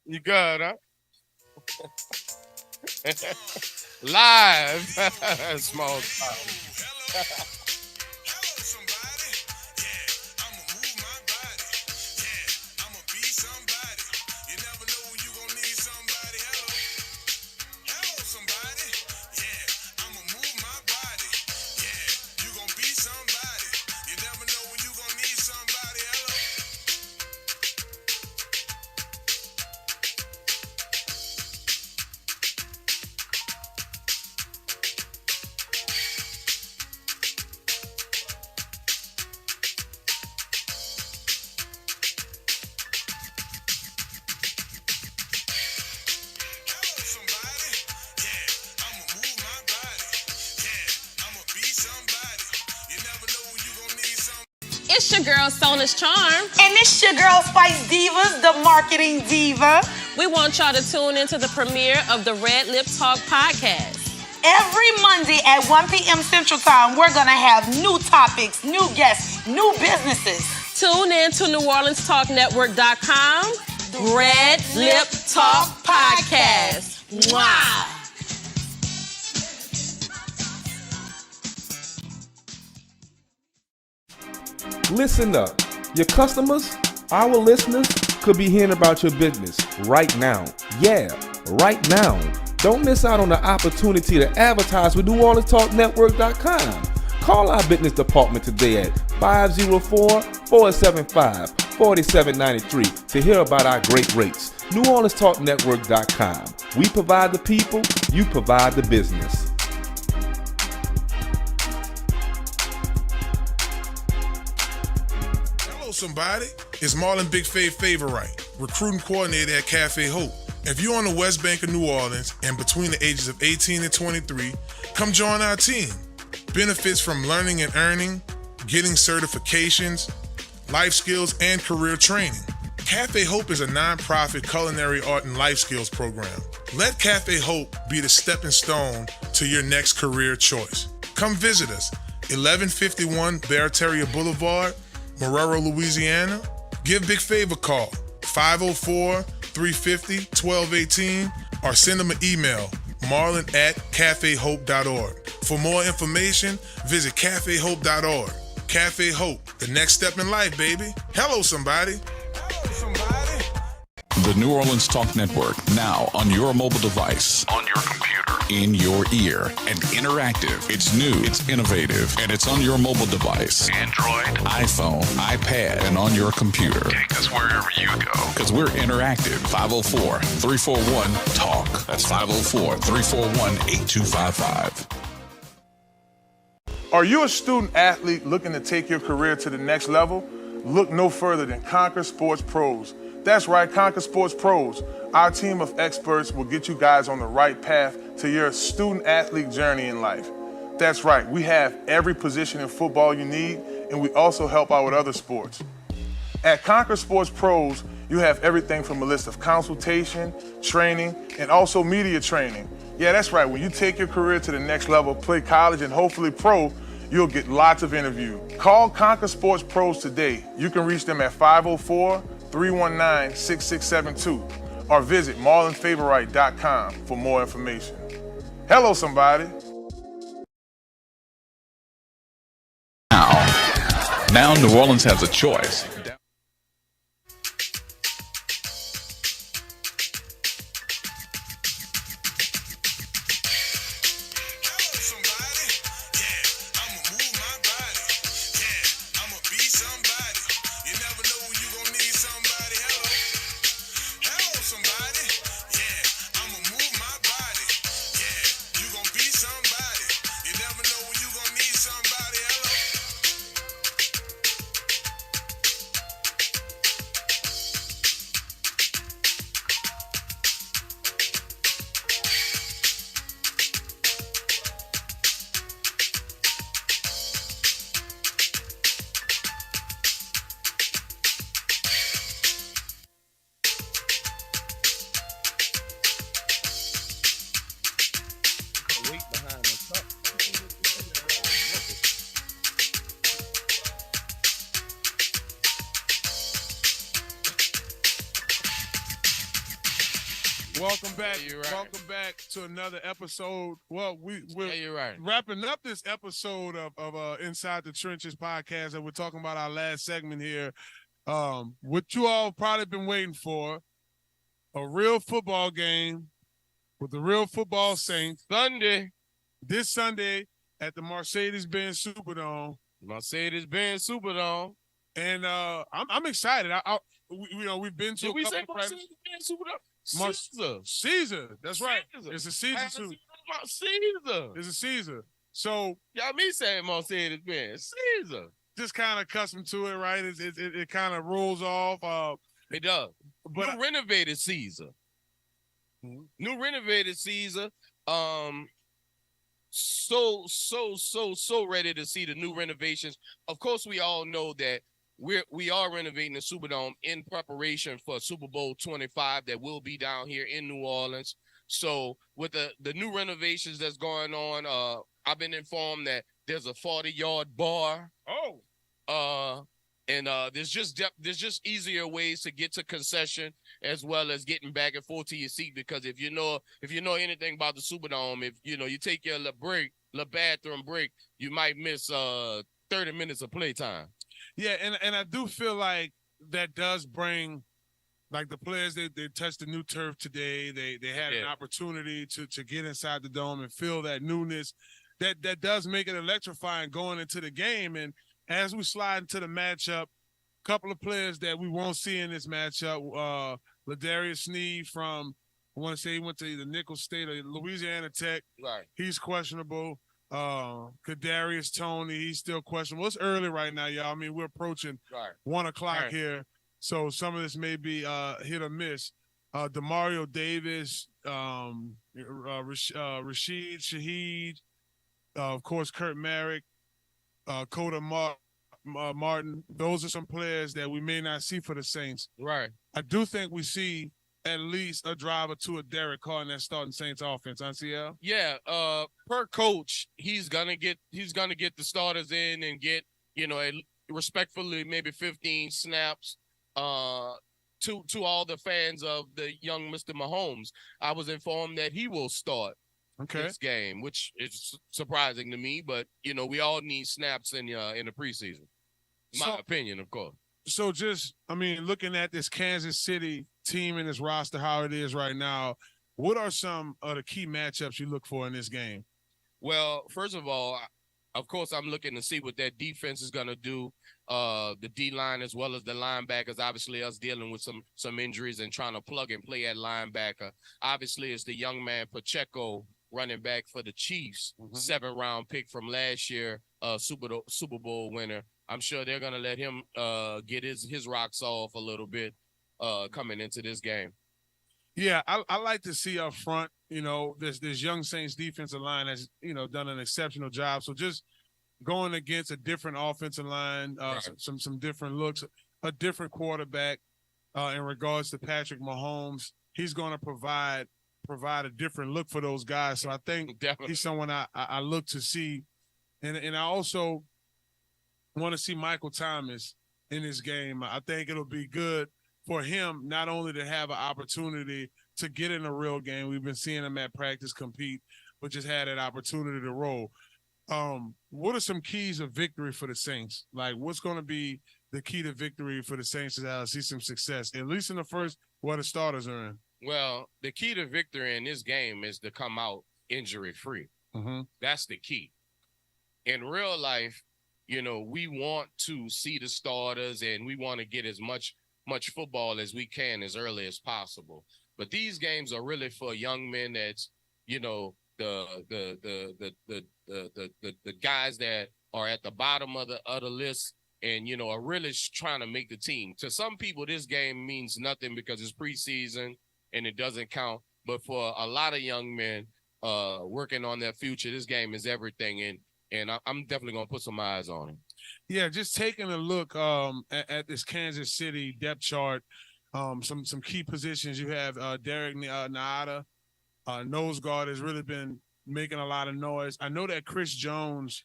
You good, huh? Live. Small Sliders. It's your girl, Sona's Charm. And it's your girl, Spice Divas, the marketing diva. We want y'all to tune into the premiere of the Red Lip Talk podcast. Every Monday at 1 p.m. Central Time, we're going to have new topics, new guests, new businesses. Tune in to NewOrleansTalkNetwork.com. Red Lip Talk podcast. Wow. Listen up. Your customers, our listeners, could be hearing about your business right now. Yeah, right now. Don't miss out on the opportunity to advertise with NewOrleansTalkNetwork.com. Call our business department today at 504-475-4793 to hear about our great rates. NewOrleansTalkNetwork.com. We provide the people, you provide the business. Somebody, it's Marlon Favorite, recruiting coordinator at Cafe Hope. If you're on the West Bank of New Orleans and between the ages of 18 and 23, come join our team. Benefits from learning and earning, getting certifications, life skills, and career training. Cafe Hope is a nonprofit culinary art and life skills program. Let Cafe Hope be the stepping stone to your next career choice. Come visit us, 1151 Barteria Boulevard, Marrero, Louisiana. Give Big Fav a call, 504-350-1218, or send them an email, marlon@cafehope.org. For more information, visit cafehope.org. Cafe Hope, the next step in life, baby. Hello, somebody. Hello, somebody. The New Orleans Talk Network, now on your mobile device, on your computer, in your ear, and interactive. It's new, it's innovative, and it's on your mobile device. Android, iPhone, iPad, and on your computer. Take us wherever you go. Because we're interactive. 504-341-TALK. That's 504-341-8255. Are you a student athlete looking to take your career to the next level? Look no further than Conquer Sports Pros. That's right, Conquer Sports Pros. Our team of experts will get you guys on the right path to your student athlete journey in life. That's right, we have every position in football you need, and we also help out with other sports. At Conquer Sports Pros, you have everything from a list of consultation, training, and also media training. Yeah, that's right. When you take your career to the next level, play college and hopefully pro, you'll get lots of interviews. Call Conquer Sports Pros today. You can reach them at 504-319-6672 or visit marlonfavorite.com for more information. Hello, somebody. Now New Orleans has a choice. Welcome back. Welcome back to another episode. Well, we're wrapping up this episode of Inside the Trenches podcast, and we're talking about our last segment here. What you all probably been waiting for, a real football game with the real football Saints. This Sunday at the Mercedes-Benz Superdome. And I'm excited. We've been to a couple practices. Caesar. That's right. It's a Caesar suit. Caesar. It's a Caesar. So y'all me saying Mercedes-Benz. Caesar. Just kind of accustomed to it, right? It kind of rolls off. It does. But New renovated Caesar. New renovated Caesar. So ready to see the new renovations. Of course, we all know that we are renovating the Superdome in preparation for Super Bowl 25 that will be down here in New Orleans. So with the new renovations that's going on, I've been informed that there's a 40-yard bar. And there's just easier ways to get to concession as well as getting back and forth to your seat, because if you know anything about the Superdome, if you take your bathroom break, you might miss 30 minutes of playtime. Yeah, and I do feel like that does bring, like, the players, they touched the new turf today. They had an opportunity to get inside the dome and feel that newness. That does make it electrifying going into the game. And as we slide into the matchup, a couple of players that we won't see in this matchup, Ladarius Sneed from, I want to say he went to either Nicholls State or Louisiana Tech. Right. He's questionable. Kadarius Toney, he's still questionable. It's early right now, y'all. I mean, we're approaching 1 o'clock here, so some of this may be hit or miss. Demario Davis, Rashid Shaheed, of course, Kurt Merrick, Coda Martin. Those are some players that we may not see for the Saints. Right. I do think we see at least a drive or two of Derek Carr in that starting Saints offense, CL? Yeah, per coach, he's gonna get the starters in and get, respectfully maybe 15 snaps to all the fans of the young Mr. Mahomes. I was informed that he will start this game, which is surprising to me, but we all need snaps in the preseason. My opinion, of course. So looking at this Kansas City team and this roster, how it is right now, what are some of the key matchups you look for in this game? Well, first of all, of course, I'm looking to see what that defense is going to do. The D-line as well as the linebackers, obviously us dealing with some injuries and trying to plug and play at linebacker. Obviously, it's the young man Pacheco, running back for the Chiefs, 7th-round pick from last year, Super Bowl winner. I'm sure they're going to let him get his rocks off a little bit coming into this game. Yeah, I like to see up front, this young Saints defensive line has, done an exceptional job. So just going against a different offensive line, some different looks, a different quarterback in regards to Patrick Mahomes. He's going to provide a different look for those guys. So I think he's someone I look to see. And I also want to see Michael Thomas in this game. I think it'll be good for him not only to have an opportunity to get in a real game. We've been seeing him at practice compete, but just had that opportunity to roll. What are some keys of victory for the Saints? Like, what's going to be the key to victory for the Saints to see some success, at least in the first, where the starters are in? Well, the key to victory in this game is to come out injury-free. Mm-hmm. That's the key. In real life, we want to see the starters and we want to get as much football as we can as early as possible. But these games are really for young men that's, the guys that are at the bottom of the list and, are really trying to make the team. To some people, this game means nothing because it's preseason and it doesn't count. But for a lot of young men working on their future, this game is everything. And I'm definitely going to put some eyes on him. Yeah, just taking a look at this Kansas City depth chart, some key positions. You have Derek Naada, nose guard, has really been making a lot of noise. I know that Chris Jones,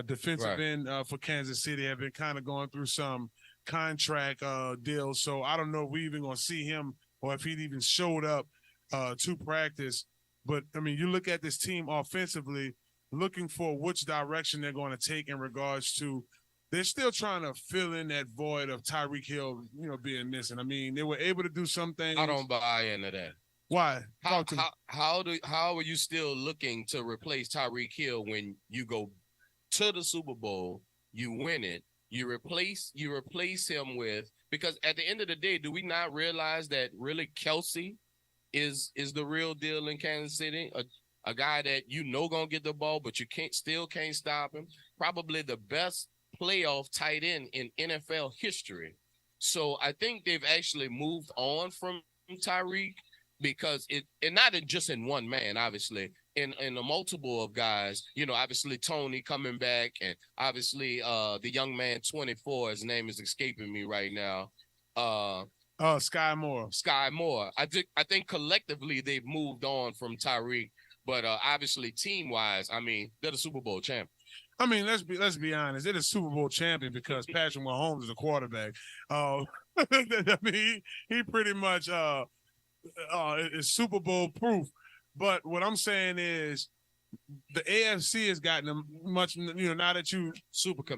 defensive end for Kansas City, have been kind of going through some contract deals. So I don't know if we even going to see him or if he'd even showed up to practice. But, I mean, you look at this team offensively, looking for which direction they're going to take in regards to they're still trying to fill in that void of Tyreek Hill, being missing. I mean, they were able to do some things. I don't buy into that. Why? How are you still looking to replace Tyreek Hill when you go to the Super Bowl, you win it, you replace him with, because at the end of the day, do we not realize that really Kelsey is the real deal in Kansas City? A guy that gonna get the ball, but you can't stop him. Probably the best playoff tight end in NFL history. So I think they've actually moved on from Tyreek because and not just in one man, obviously, in a multiple of guys, obviously Tony coming back, and obviously the young man 24, his name is escaping me right now. Sky Moore. I think collectively they've moved on from Tyreek. But obviously, team-wise, I mean, they're the Super Bowl champion. I mean, let's be honest. They're the Super Bowl champion because Patrick Mahomes is a quarterback. I mean, he pretty much is Super Bowl proof. But what I'm saying is the AFC has gotten much, now that you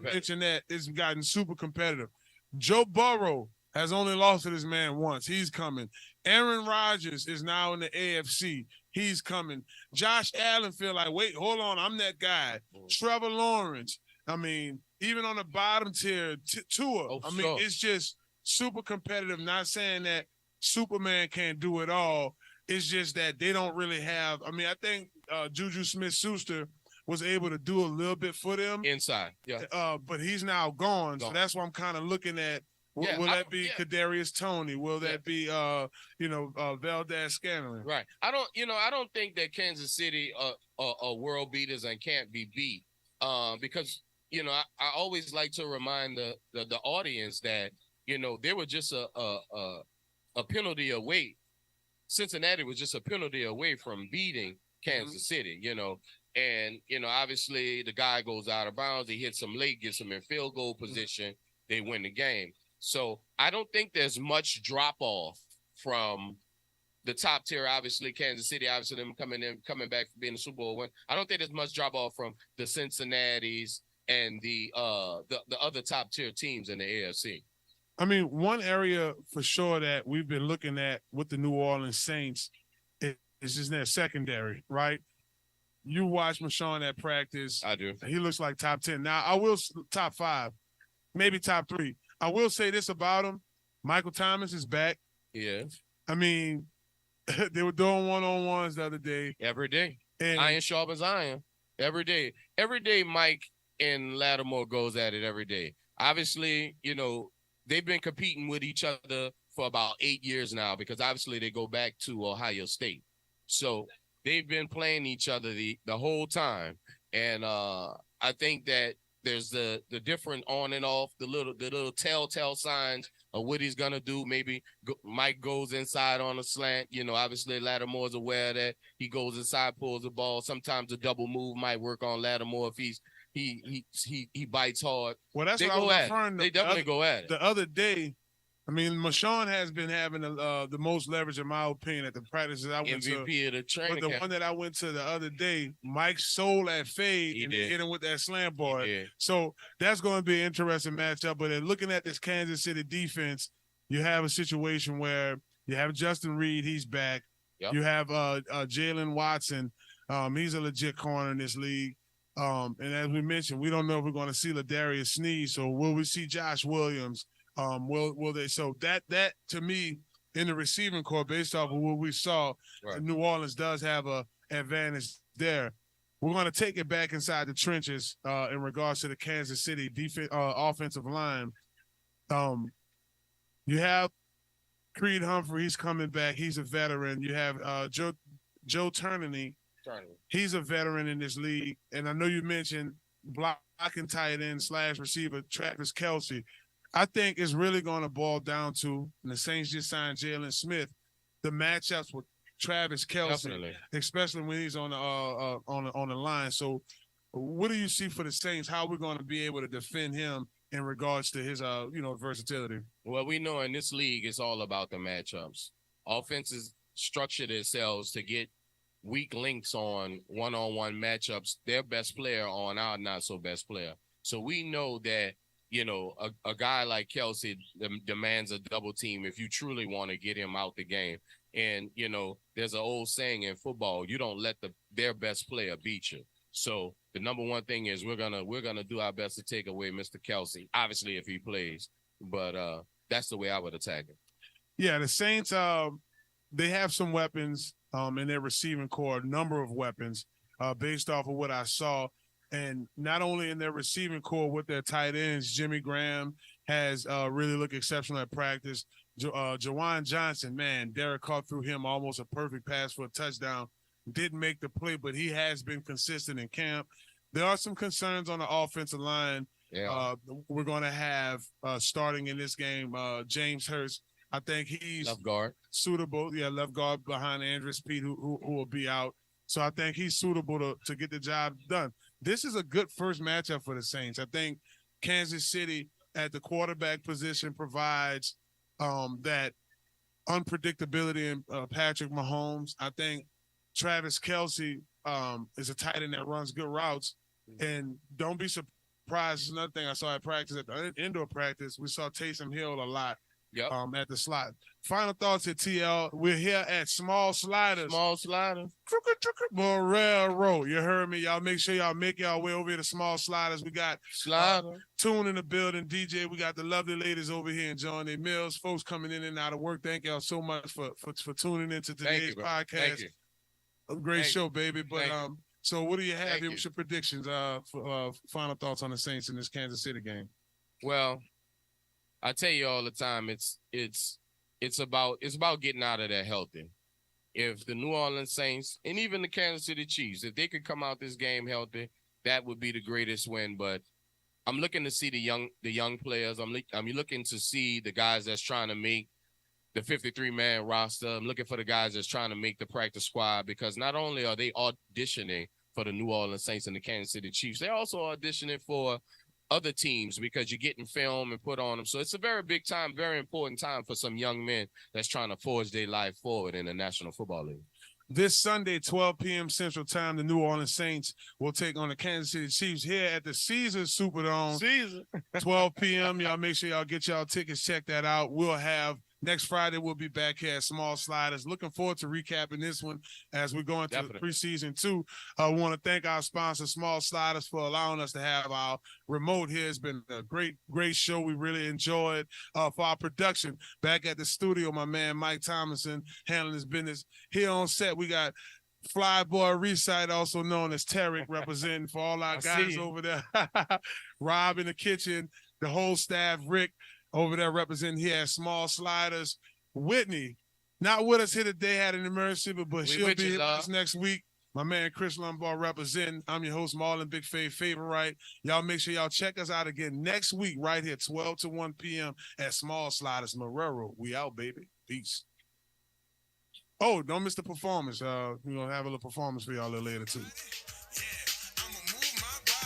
mentioned that, it's gotten super competitive. Joe Burrow has only lost to this man once. He's coming. Aaron Rodgers is now in the AFC. He's coming. Josh Allen feel like, wait, hold on, I'm that guy. Trevor Lawrence. I mean, even on the bottom tier, Tua. It's just super competitive. Not saying that Superman can't do it all. It's just that they don't really have. I mean, I think Juju Smith-Schuster was able to do a little bit for them inside. Yeah. But he's now gone. So that's why I'm kind of looking at. Will that be Kadarius Toney? Will that be Valdez Scanlon? Right. I don't think that Kansas City are world beaters and can't be beat. Because I always like to remind the audience that they were just a penalty away. Cincinnati was just a penalty away from beating Kansas City. And obviously the guy goes out of bounds. He hits him late, gets him in field goal position. They win the game. So I don't think there's much drop off from the top tier. Obviously, Kansas City, obviously them coming back from being a Super Bowl win. I don't think there's much drop off from the Cincinnatis and the other top tier teams in the AFC. I mean, one area for sure that we've been looking at with the New Orleans Saints is just their secondary, right? You watch Marshawn at practice. I do. He looks like top 10. Now, I will top 5, maybe top 3. I will say this about him. Michael Thomas is back. Yeah. I mean, they were doing one-on-ones the other day. Every day. And iron sharpens iron. Every day. Every day, Mike and Lattimore goes at it every day. Obviously, they've been competing with each other for about 8 years now because obviously they go back to Ohio State. So they've been playing each other the whole time. And I think that There's the different on and off, the little telltale signs of what he's gonna do. Maybe Mike goes inside on a slant. Obviously Lattimore's aware that he goes inside, pulls the ball. Sometimes a double move might work on Lattimore if he bites hard. Well, that's they what I was referring to. They definitely go at it. The other day, I mean, Marshawn has been having the most leverage, in my opinion, at the practices I went to. MVP of the training But the camp. one that I went to the other day, Mike sold that fade and hit him with that slam bar. So that's going to be an interesting matchup. But looking at this Kansas City defense, you have a situation where you have Justin Reed, he's back. Yep. You have Jalen Watson. He's a legit corner in this league. And as we mentioned, we don't know if we're going to see Ladarius Sneed. So will we see Josh Williams? Will they? So that to me, in the receiving core, based off of what we saw, Right. New Orleans does have a advantage there. We're going to take it back inside the trenches in regards to the Kansas City offensive line. You have Creed Humphrey, he's coming back. He's a veteran. You have Joe Turney. He's a veteran in this league. And I know you mentioned blocking tight end / receiver Travis Kelce. I think it's really going to boil down to, and the Saints just signed Jalen Smith, the matchups with Travis Kelce, Definitely. especially when he's on the line. So, what do you see for the Saints? How are we going to be able to defend him in regards to his versatility? Well, we know in this league it's all about the matchups. Offenses structure themselves to get weak links on one-on-one matchups, their best player on our not so best player. So we know that a guy like Kelce demands a double team if you truly want to get him out the game. And, there's an old saying in football, you don't let their best player beat you. So the number one thing is we're gonna do our best to take away Mr. Kelce, obviously if he plays. But that's the way I would attack him. Yeah, the Saints, they have some weapons in their receiving core, a number of weapons based off of what I saw. And not only in their receiving core with their tight ends, Jimmy Graham has really looked exceptional at practice. Jawan Johnson, man, Derek caught through him almost a perfect pass for a touchdown. Didn't make the play, but he has been consistent in camp. There are some concerns on the offensive line. Yeah. We're going to have starting in this game, James Hurst. I think he's Left guard. suitable. Yeah, left guard behind Andrew Speed, who will be out. So I think he's suitable to get the job done. This is a good first matchup for the Saints. I think Kansas City at the quarterback position provides that unpredictability in Patrick Mahomes. I think Travis Kelce is a tight end that runs good routes. And don't be surprised. Another thing I saw at practice, at the indoor practice, we saw Taysom Hill a lot. Yep. At the slot. Final thoughts at TL. We're here at Small Sliders. Small slider. Marrero. You heard me. Y'all make sure y'all make y'all way over here to Small Sliders. We got Slider. Tune in the building, DJ. We got the lovely ladies over here enjoying their meals. Folks coming in and out of work. Thank y'all so much for tuning into today's podcast. Thank you. A great show, baby. But so what do you have Thank here? you. What's your predictions? For final thoughts on the Saints in this Kansas City game? Well, I tell you all the time, it's about getting out of there healthy. If the New Orleans Saints and even the Kansas City Chiefs, if they could come out this game healthy, that would be the greatest win. But I'm looking to see the young players. I'm looking to see the guys that's trying to make the 53-man roster. I'm looking for the guys that's trying to make the practice squad, because not only are they auditioning for the New Orleans Saints and the Kansas City Chiefs, they're also auditioning for other teams, because you're getting film and put on them. So it's a very big time, very important time for some young men that's trying to forge their life forward in the National Football League. This Sunday, 12 p.m. Central Time, the New Orleans Saints will take on the Kansas City Chiefs here at the Caesars Superdome. 12 p.m. Y'all make sure y'all get y'all tickets. Check that out. We'll have next Friday. We'll be back here at Small Sliders. Looking forward to recapping this one as we go into the preseason too. I want to thank our sponsor, Small Sliders, for allowing us to have our remote here. It's been a great show. We really enjoyed for our production back at the studio. My man Mike Thomason handling his business here on set. We got Flyboy Recite, also known as Tarek, representing for all our guys over there. Rob in the kitchen, the whole staff, Rick over there representing here at Small Sliders. Whitney, not with us here today, had an emergency, but she'll be with us next week. My man Chris Lombard representing. I'm your host, Marlon Favorite. Y'all make sure y'all check us out again next week right here, 12 to 1 p.m. at Small Sliders Marrero. We out, baby. Peace. Oh, don't miss the performance. We're going to have a little performance for y'all a little later, too.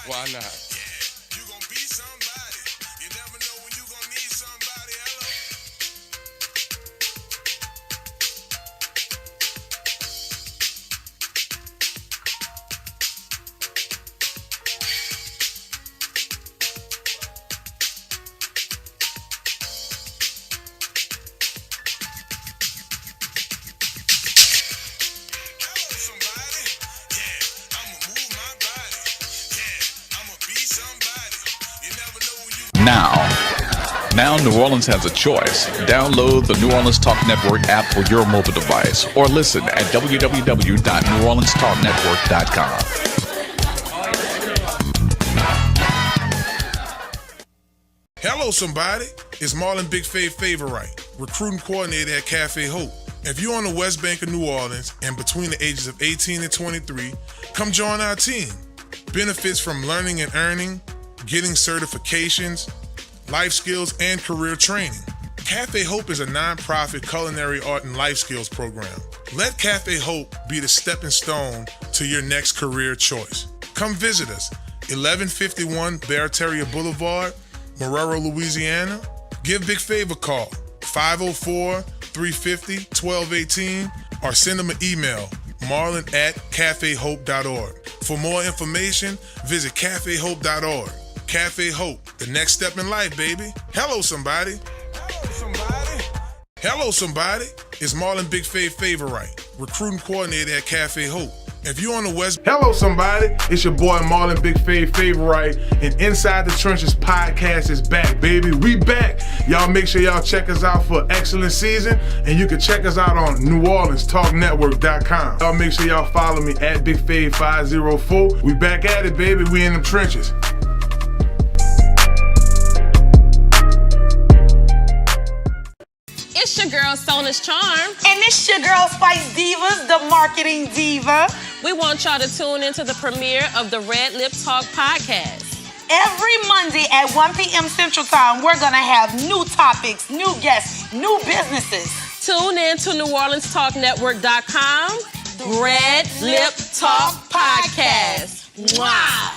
Why not? Now New Orleans has a choice. Download the New Orleans Talk Network app for your mobile device or listen at www.neworleanstalknetwork.com. Hello, somebody. It's Marlon Favorite, recruiting coordinator at Cafe Hope. If you're on the West Bank of New Orleans and between the ages of 18 and 23, come join our team. Benefits from learning and earning, getting certifications, life skills, and career training. Cafe Hope is a nonprofit culinary art and life skills program. Let Cafe Hope be the stepping stone to your next career choice. Come visit us, 1151 Barataria Boulevard, Marrero, Louisiana. Give Big Fav a call, 504-350-1218, or send them an email, marlon@cafehope.org. For more information, visit cafehope.org. Cafe Hope, the next step in life, baby. Hello, somebody. Hello, somebody. It's Marlon Favorite, recruiting coordinator at Cafe Hope. If you're on the West... Hello, somebody. It's your boy, Marlon Favorite, and Inside the Trenches podcast is back, baby. We back. Y'all make sure y'all check us out for excellent season, and you can check us out on NewOrleansTalkNetwork.com. Y'all make sure y'all follow me at BigFave504. We back at it, baby. We in them trenches. It's your girl, Sona's Charm. And it's your girl, Spice Divas, the marketing diva. We want y'all to tune into the premiere of the Red Lip Talk podcast. Every Monday at 1 p.m. Central Time, we're going to have new topics, new guests, new businesses. Tune in to NewOrleansTalkNetwork.com. Red Lip Talk podcast. Wow.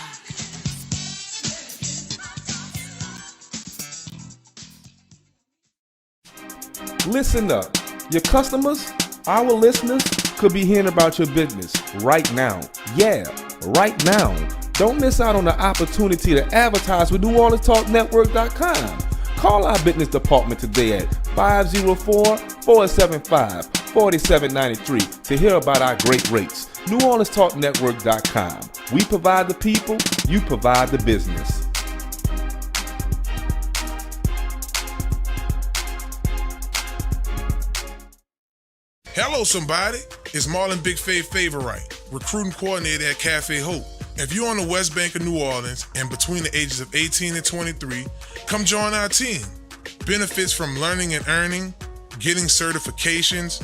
Listen up. Your customers, our listeners, could be hearing about your business right now. Yeah, right now. Don't miss out on the opportunity to advertise with NewOrleansTalkNetwork.com. Call our business department today at 504-475-4793 to hear about our great rates. NewOrleansTalkNetwork.com. We provide the people, you provide the business. Hello, somebody. It's Marlon Favorite, recruiting coordinator at Cafe Hope. If you're on the West Bank of New Orleans and between the ages of 18 and 23, come join our team. Benefits from learning and earning, getting certifications,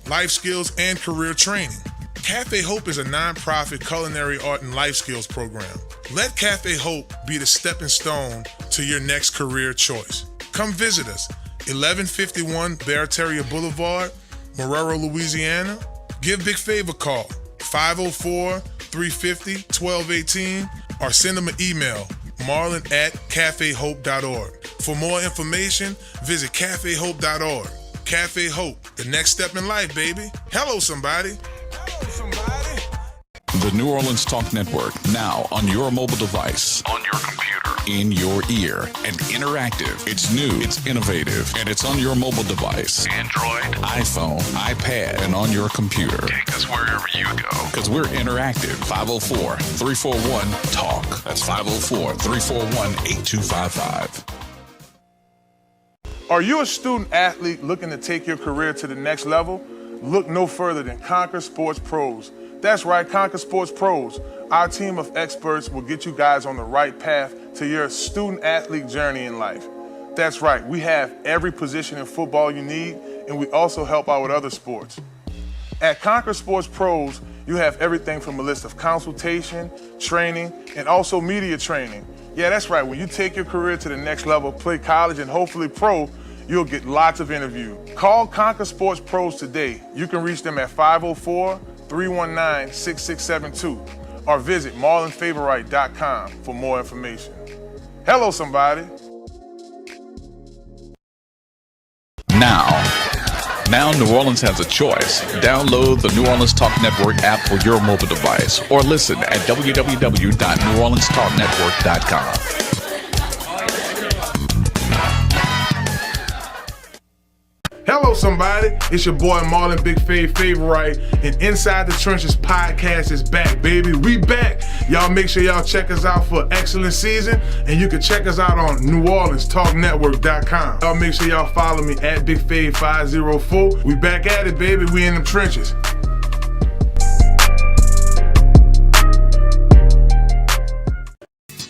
life skills, and career training. Cafe Hope is a nonprofit culinary art and life skills program. Let Cafe Hope be the stepping stone to your next career choice. Come visit us, 1151 Barataria Boulevard, Marrero, Louisiana. Give Big Fav a call, 504-350-1218, or send them an email, marlon@cafehope.org. For more information, visit cafehope.org. Cafe Hope, the next step in life, baby. Hello, somebody. Hello, somebody. The New Orleans Talk Network, now on your mobile device, on your computer, in your ear, and interactive. It's new, it's innovative, and it's on your mobile device. Android, iPhone, iPad, and on your computer. Take us wherever you go. Because we're interactive. 504-341-TALK. That's 504-341-8255. Are you a student athlete looking to take your career to the next level? Look no further than Conquer Sports Pros. That's right, Conquer Sports Pros. Our team of experts will get you guys on the right path to your student athlete journey in life. That's right, we have every position in football you need, and we also help out with other sports. At Conquer Sports Pros, you have everything from a list of consultation, training, and also media training. Yeah, that's right. When you take your career to the next level, play college and hopefully pro, you'll get lots of interviews. Call Conquer Sports Pros today. You can reach them at 504-319-6672 or visit marlonfavorite.com for more information. Hello, somebody. Now New Orleans has a choice. Download the New Orleans Talk Network app for your mobile device or listen at www.neworleanstalknetwork.com. Hello, somebody. It's your boy Marlon Favorite, and Inside the Trenches podcast is back, baby. We back. Y'all make sure y'all check us out for excellent season, and you can check us out on NewOrleansTalkNetwork.com. Y'all make sure y'all follow me at BigFave504. We back at it, baby. We in them trenches.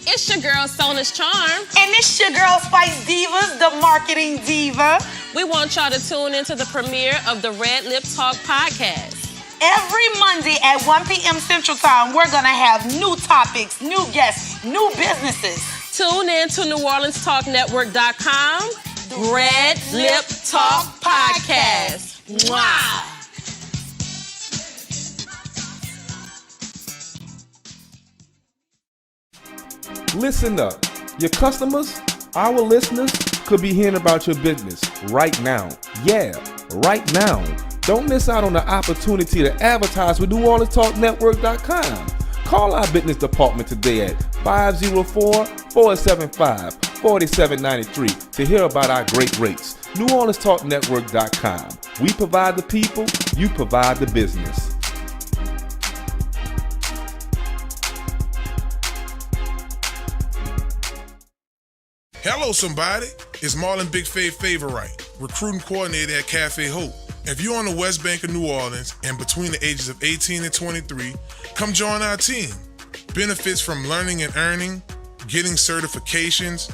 It's your girl, Sona's Charm. And it's your girl, Spice Divas, the marketing diva. We want y'all to tune into the premiere of the Red Lip Talk podcast. Every Monday at 1 p.m. Central Time, we're going to have new topics, new guests, new businesses. Tune in to NewOrleansTalkNetwork.com. Red Lip Talk podcast. Wow. Listen up. Your customers, our listeners, could be hearing about your business right now. Yeah, right now. Don't miss out on the opportunity to advertise with NewOrleansTalkNetwork.com. Call our business department today at 504-475-4793 to hear about our great rates. NewOrleansTalkNetwork.com. We provide the people, you provide the business. Hello, somebody. It's Marlon Favorite, recruiting coordinator at Cafe Hope. If you're on the West Bank of New Orleans and between the ages of 18 and 23, come join our team. Benefits from learning and earning, getting certifications,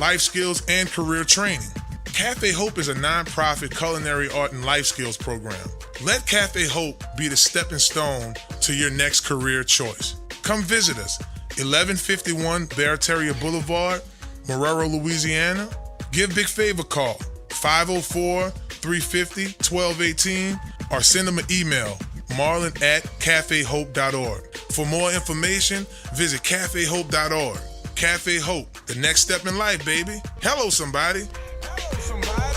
life skills, and career training. Cafe Hope is a nonprofit culinary art and life skills program. Let Cafe Hope be the stepping stone to your next career choice. Come visit us, 1151 Barataria Boulevard, Marrero, Louisiana. Give Big Fav a call, 504-350-1218, or send them an email, marlon@cafehope.org. For more information, visit cafehope.org. Cafe Hope, the next step in life, baby. Hello, somebody. Hello, somebody.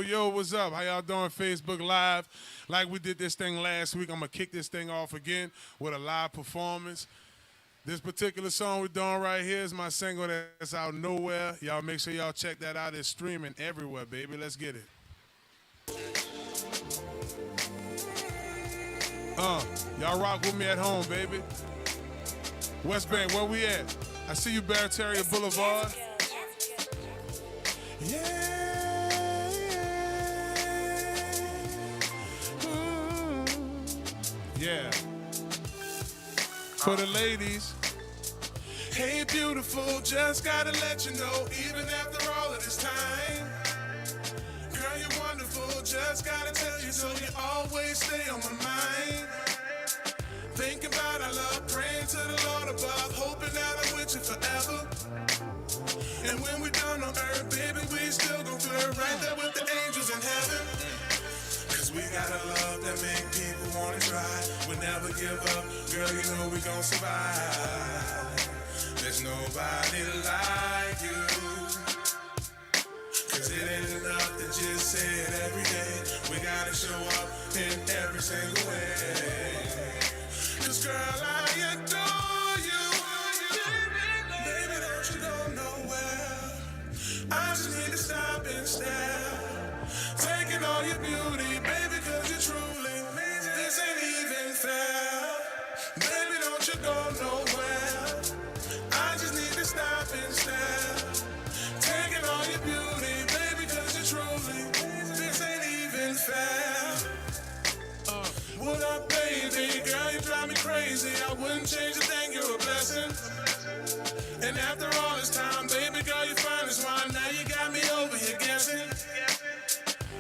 Yo, what's up? How y'all doing? Facebook Live. Like we did this thing last week, I'm going to kick this thing off again with a live performance. This particular song we're doing right here is my single that's out nowhere. Y'all make sure y'all check that out. It's streaming everywhere, baby. Let's get it. Y'all rock with me at home, baby. West Bank, where we at? I see you, Barataria Boulevard. Yeah. Yeah. For the ladies. Hey, beautiful, just gotta let you know, even after all of this time, girl, you're wonderful, just gotta tell you so, you always stay on my mind. Thinking about our love, praying to the Lord above, hoping that I'm with you forever. And when we're done on earth, baby, we still gon' flirt right there with the angels in heaven. Cause we got a love that make people wanna try. We'll never give up, girl, you know we gon' survive. There's nobody like you. Cause it ain't enough to just say it every day. We gotta show up in every single way. Cause girl, I adore you. Baby, don't you go nowhere. I just need to stop and stare. Taking all your beauty, baby, cause you're truly amazing. This ain't even fair. Baby, don't you go nowhere. I stop and stare. Taking all your beauty, baby, cause you're truly, this ain't even fair. What up, baby? Girl, you drive me crazy. I wouldn't change a thing, you're a blessing. And after all this time, baby girl, you fine as wine. Now you got me over here guessing.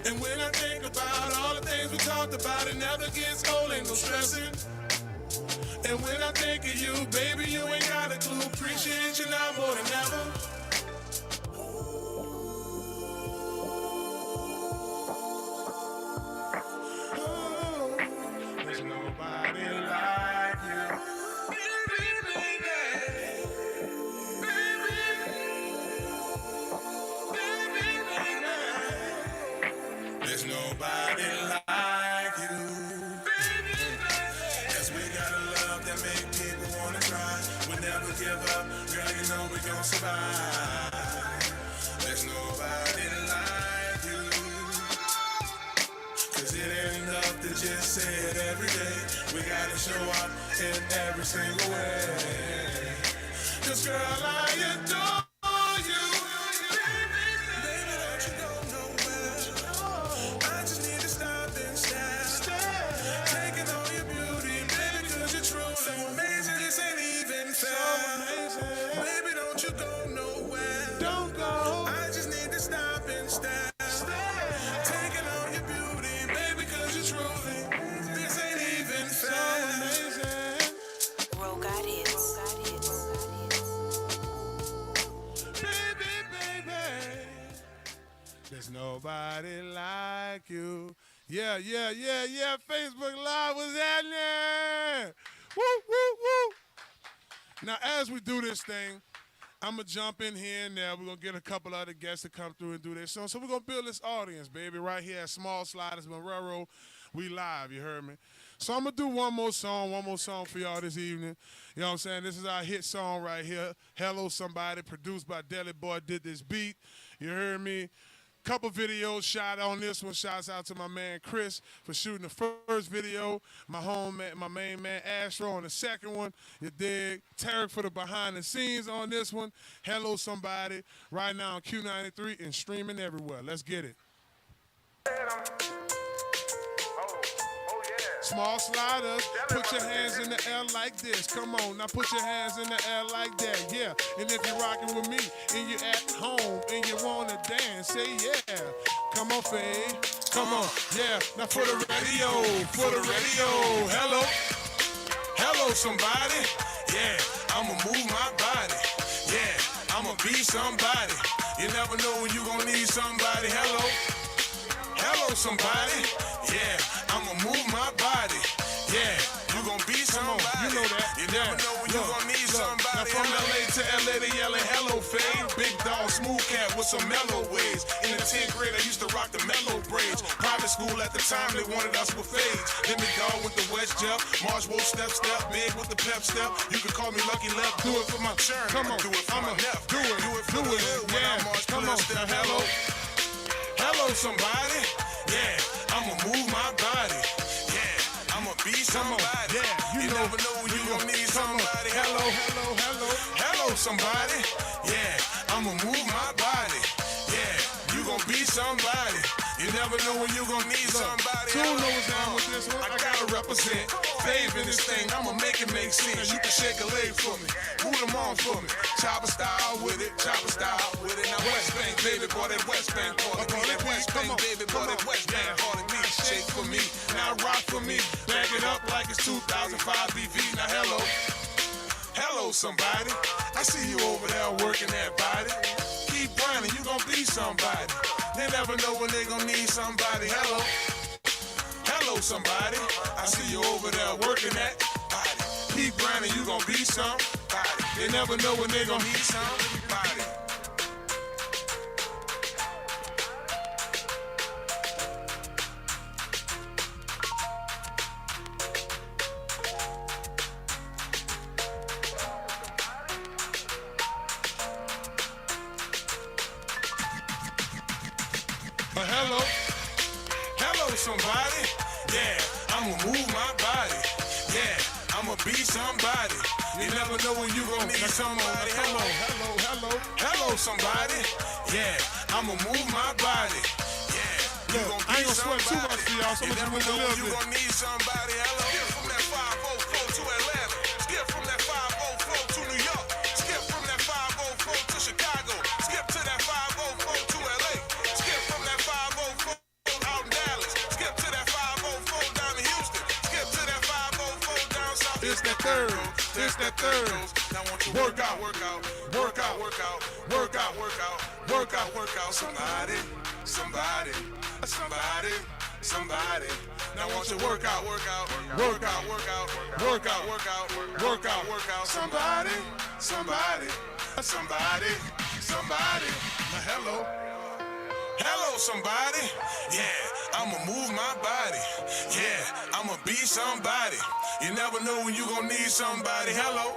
And when I think about all the things we talked about, it never gets old, ain't no stressing. And when I think of you, baby, you ain't got a clue. Appreciate you now more than ever. There's nobody like you. There's nobody like you. Cause we got a love that make people wanna try. We never give up, girl, you know we gon' survive. There's nobody like you. Cause it ain't enough to just say it every day. We gotta show up in every single way. Cause girl, I adore you. Baby, don't you go nowhere. I just need to stop and stare. Taking all your beauty, baby, cause you're truly so amazing. This ain't even fair. Baby, don't you go nowhere. Don't go. I just need to stop and stare. Taking all your beauty, baby, cause you're truly, this ain't even fair. Roll God hits. Baby, baby, there's nobody like you. Yeah. Facebook Live was happening. Woo, woo, woo. Now, as we do this thing, I'm going to jump in here and there. We're going to get a couple other guests to come through and do this song. So we're going to build this audience, baby, right here at Small Sliders, Marrero. We live, you heard me? So I'm going to do one more song for y'all this evening. You know what I'm saying? This is our hit song right here, Hello Somebody, produced by Deli Boy, did this beat. You heard me? Couple videos shot on this one. Shouts out to my man Chris for shooting the first video. My main man Astro on the second one. You dig? Tarek for the behind the scenes on this one. Hello Somebody. Right now on Q93 and streaming everywhere. Let's get it. Small sliders, put your hands in the air like this. Come on, now put your hands in the air like that, yeah. And if you're rocking with me and you're at home and you wanna dance, say yeah. Come on, Fade, come on, yeah. Now for the radio, hello somebody, yeah. I'ma move my body, yeah. I'ma be somebody. You never know when you gon' need somebody. Hello somebody, yeah. I'ma move my body, yeah. You gon' be somebody. You know that. You never know when you gon' need somebody. Now from LA to LA, they yelling hello Fade. Big dog, smooth cat with some mellow ways. In the 10th grade, I used to rock the mellow braids. Private school at the time, they wanted us with fades. Then me dog with the West Jeff. Marsh Wolf step, big with the pep step. You can call me Lucky Left. Do it for my churn. Come on, do it for my Neff. Do it for the hood when I march. Come on, now hello somebody. Yeah, I'ma move my body. Yeah, I'ma be somebody. Yeah, you never know when you gon' need somebody. Hello somebody. Yeah, I'ma move my body. Yeah, you gon' be somebody. You never know when you gon' need somebody. You know what's down with this one. I gotta represent. Fave in this thing, I'ma make it make sense. You can shake a leg for me, move them on for me. Chopper style with it. Now West Bank, baby, boy, that West Bank part of me. That West Bank, baby, boy, that West Bank part of me. Shake for me, now rock for me. Back it up like it's 2005 BV. Now hello somebody. I see you over there working that body. Keep grinding, you gon' be somebody. They never know when they gon' need somebody. Hello somebody. I see you over there working that body. Keep grinding, you gon' be somebody. They never know when they gon' need somebody. Hello somebody, yeah, I'ma move my body, yeah, I'ma be somebody. You never know when you gon' need somebody. Hello somebody. Yeah, I'ma move my body. Yeah, you gon' I ain't be gonna sweat too much for y'all, so You I'm gonna never just move a know little you bit. gon' need somebody. Hello. Skip from that 504 to Atlanta. Skip from that 504 to New York. Skip from that 504 to Chicago. Skip to that 504 to LA. Skip from that 504 out in Dallas. Skip to that 504 down in Houston. Skip to that 504 down south. It's that third. It's that third. Now want you Work out. work out, work out, work out, work out, work out, work out, work out. Somebody, somebody, somebody, somebody. Now want you work out, work out, work out, work out, work out, work out, work out, work out. Somebody, somebody, somebody, somebody. Now hello. Hello, somebody. Yeah, I'ma move my body. Yeah, I'ma be somebody. You never know when you gon' need somebody. Hello.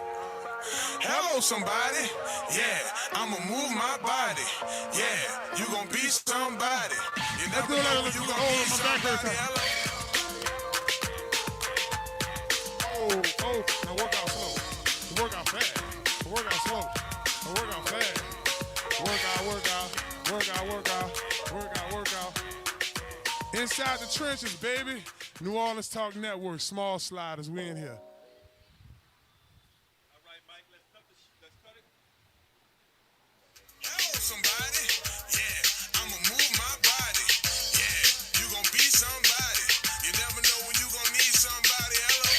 Hello, somebody. Yeah, I'ma move my body. Yeah, you gon' be somebody. You never know when you gon' need somebody. Hello. Oh, now work out slow. Work out fast. Work out slow. Work out fast. Work out, work out, work out, work out, work out, work out. Inside the trenches, baby. New Orleans Talk Network, small sliders, we in here. Hello, somebody. Yeah, I'ma move my body. Yeah, you gon' be somebody. You never know when you gon' need somebody. Hello.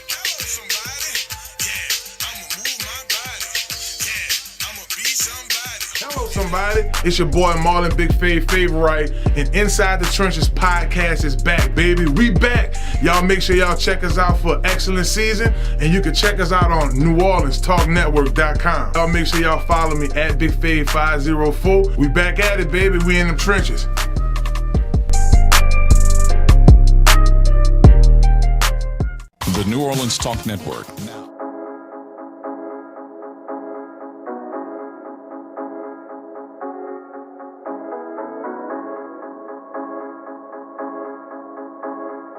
Hello, somebody. Yeah, I'ma move my body. Yeah, I'ma be somebody. Hello, somebody. It's your boy Marlon Favorite, and Inside the Trenches podcast is back, baby. We back. Y'all make sure y'all check us out for excellent season, and you can check us out on NewOrleansTalkNetwork.com. Y'all make sure y'all follow me at BigFave504. We back at it, baby. We in them trenches. The New Orleans Talk Network, now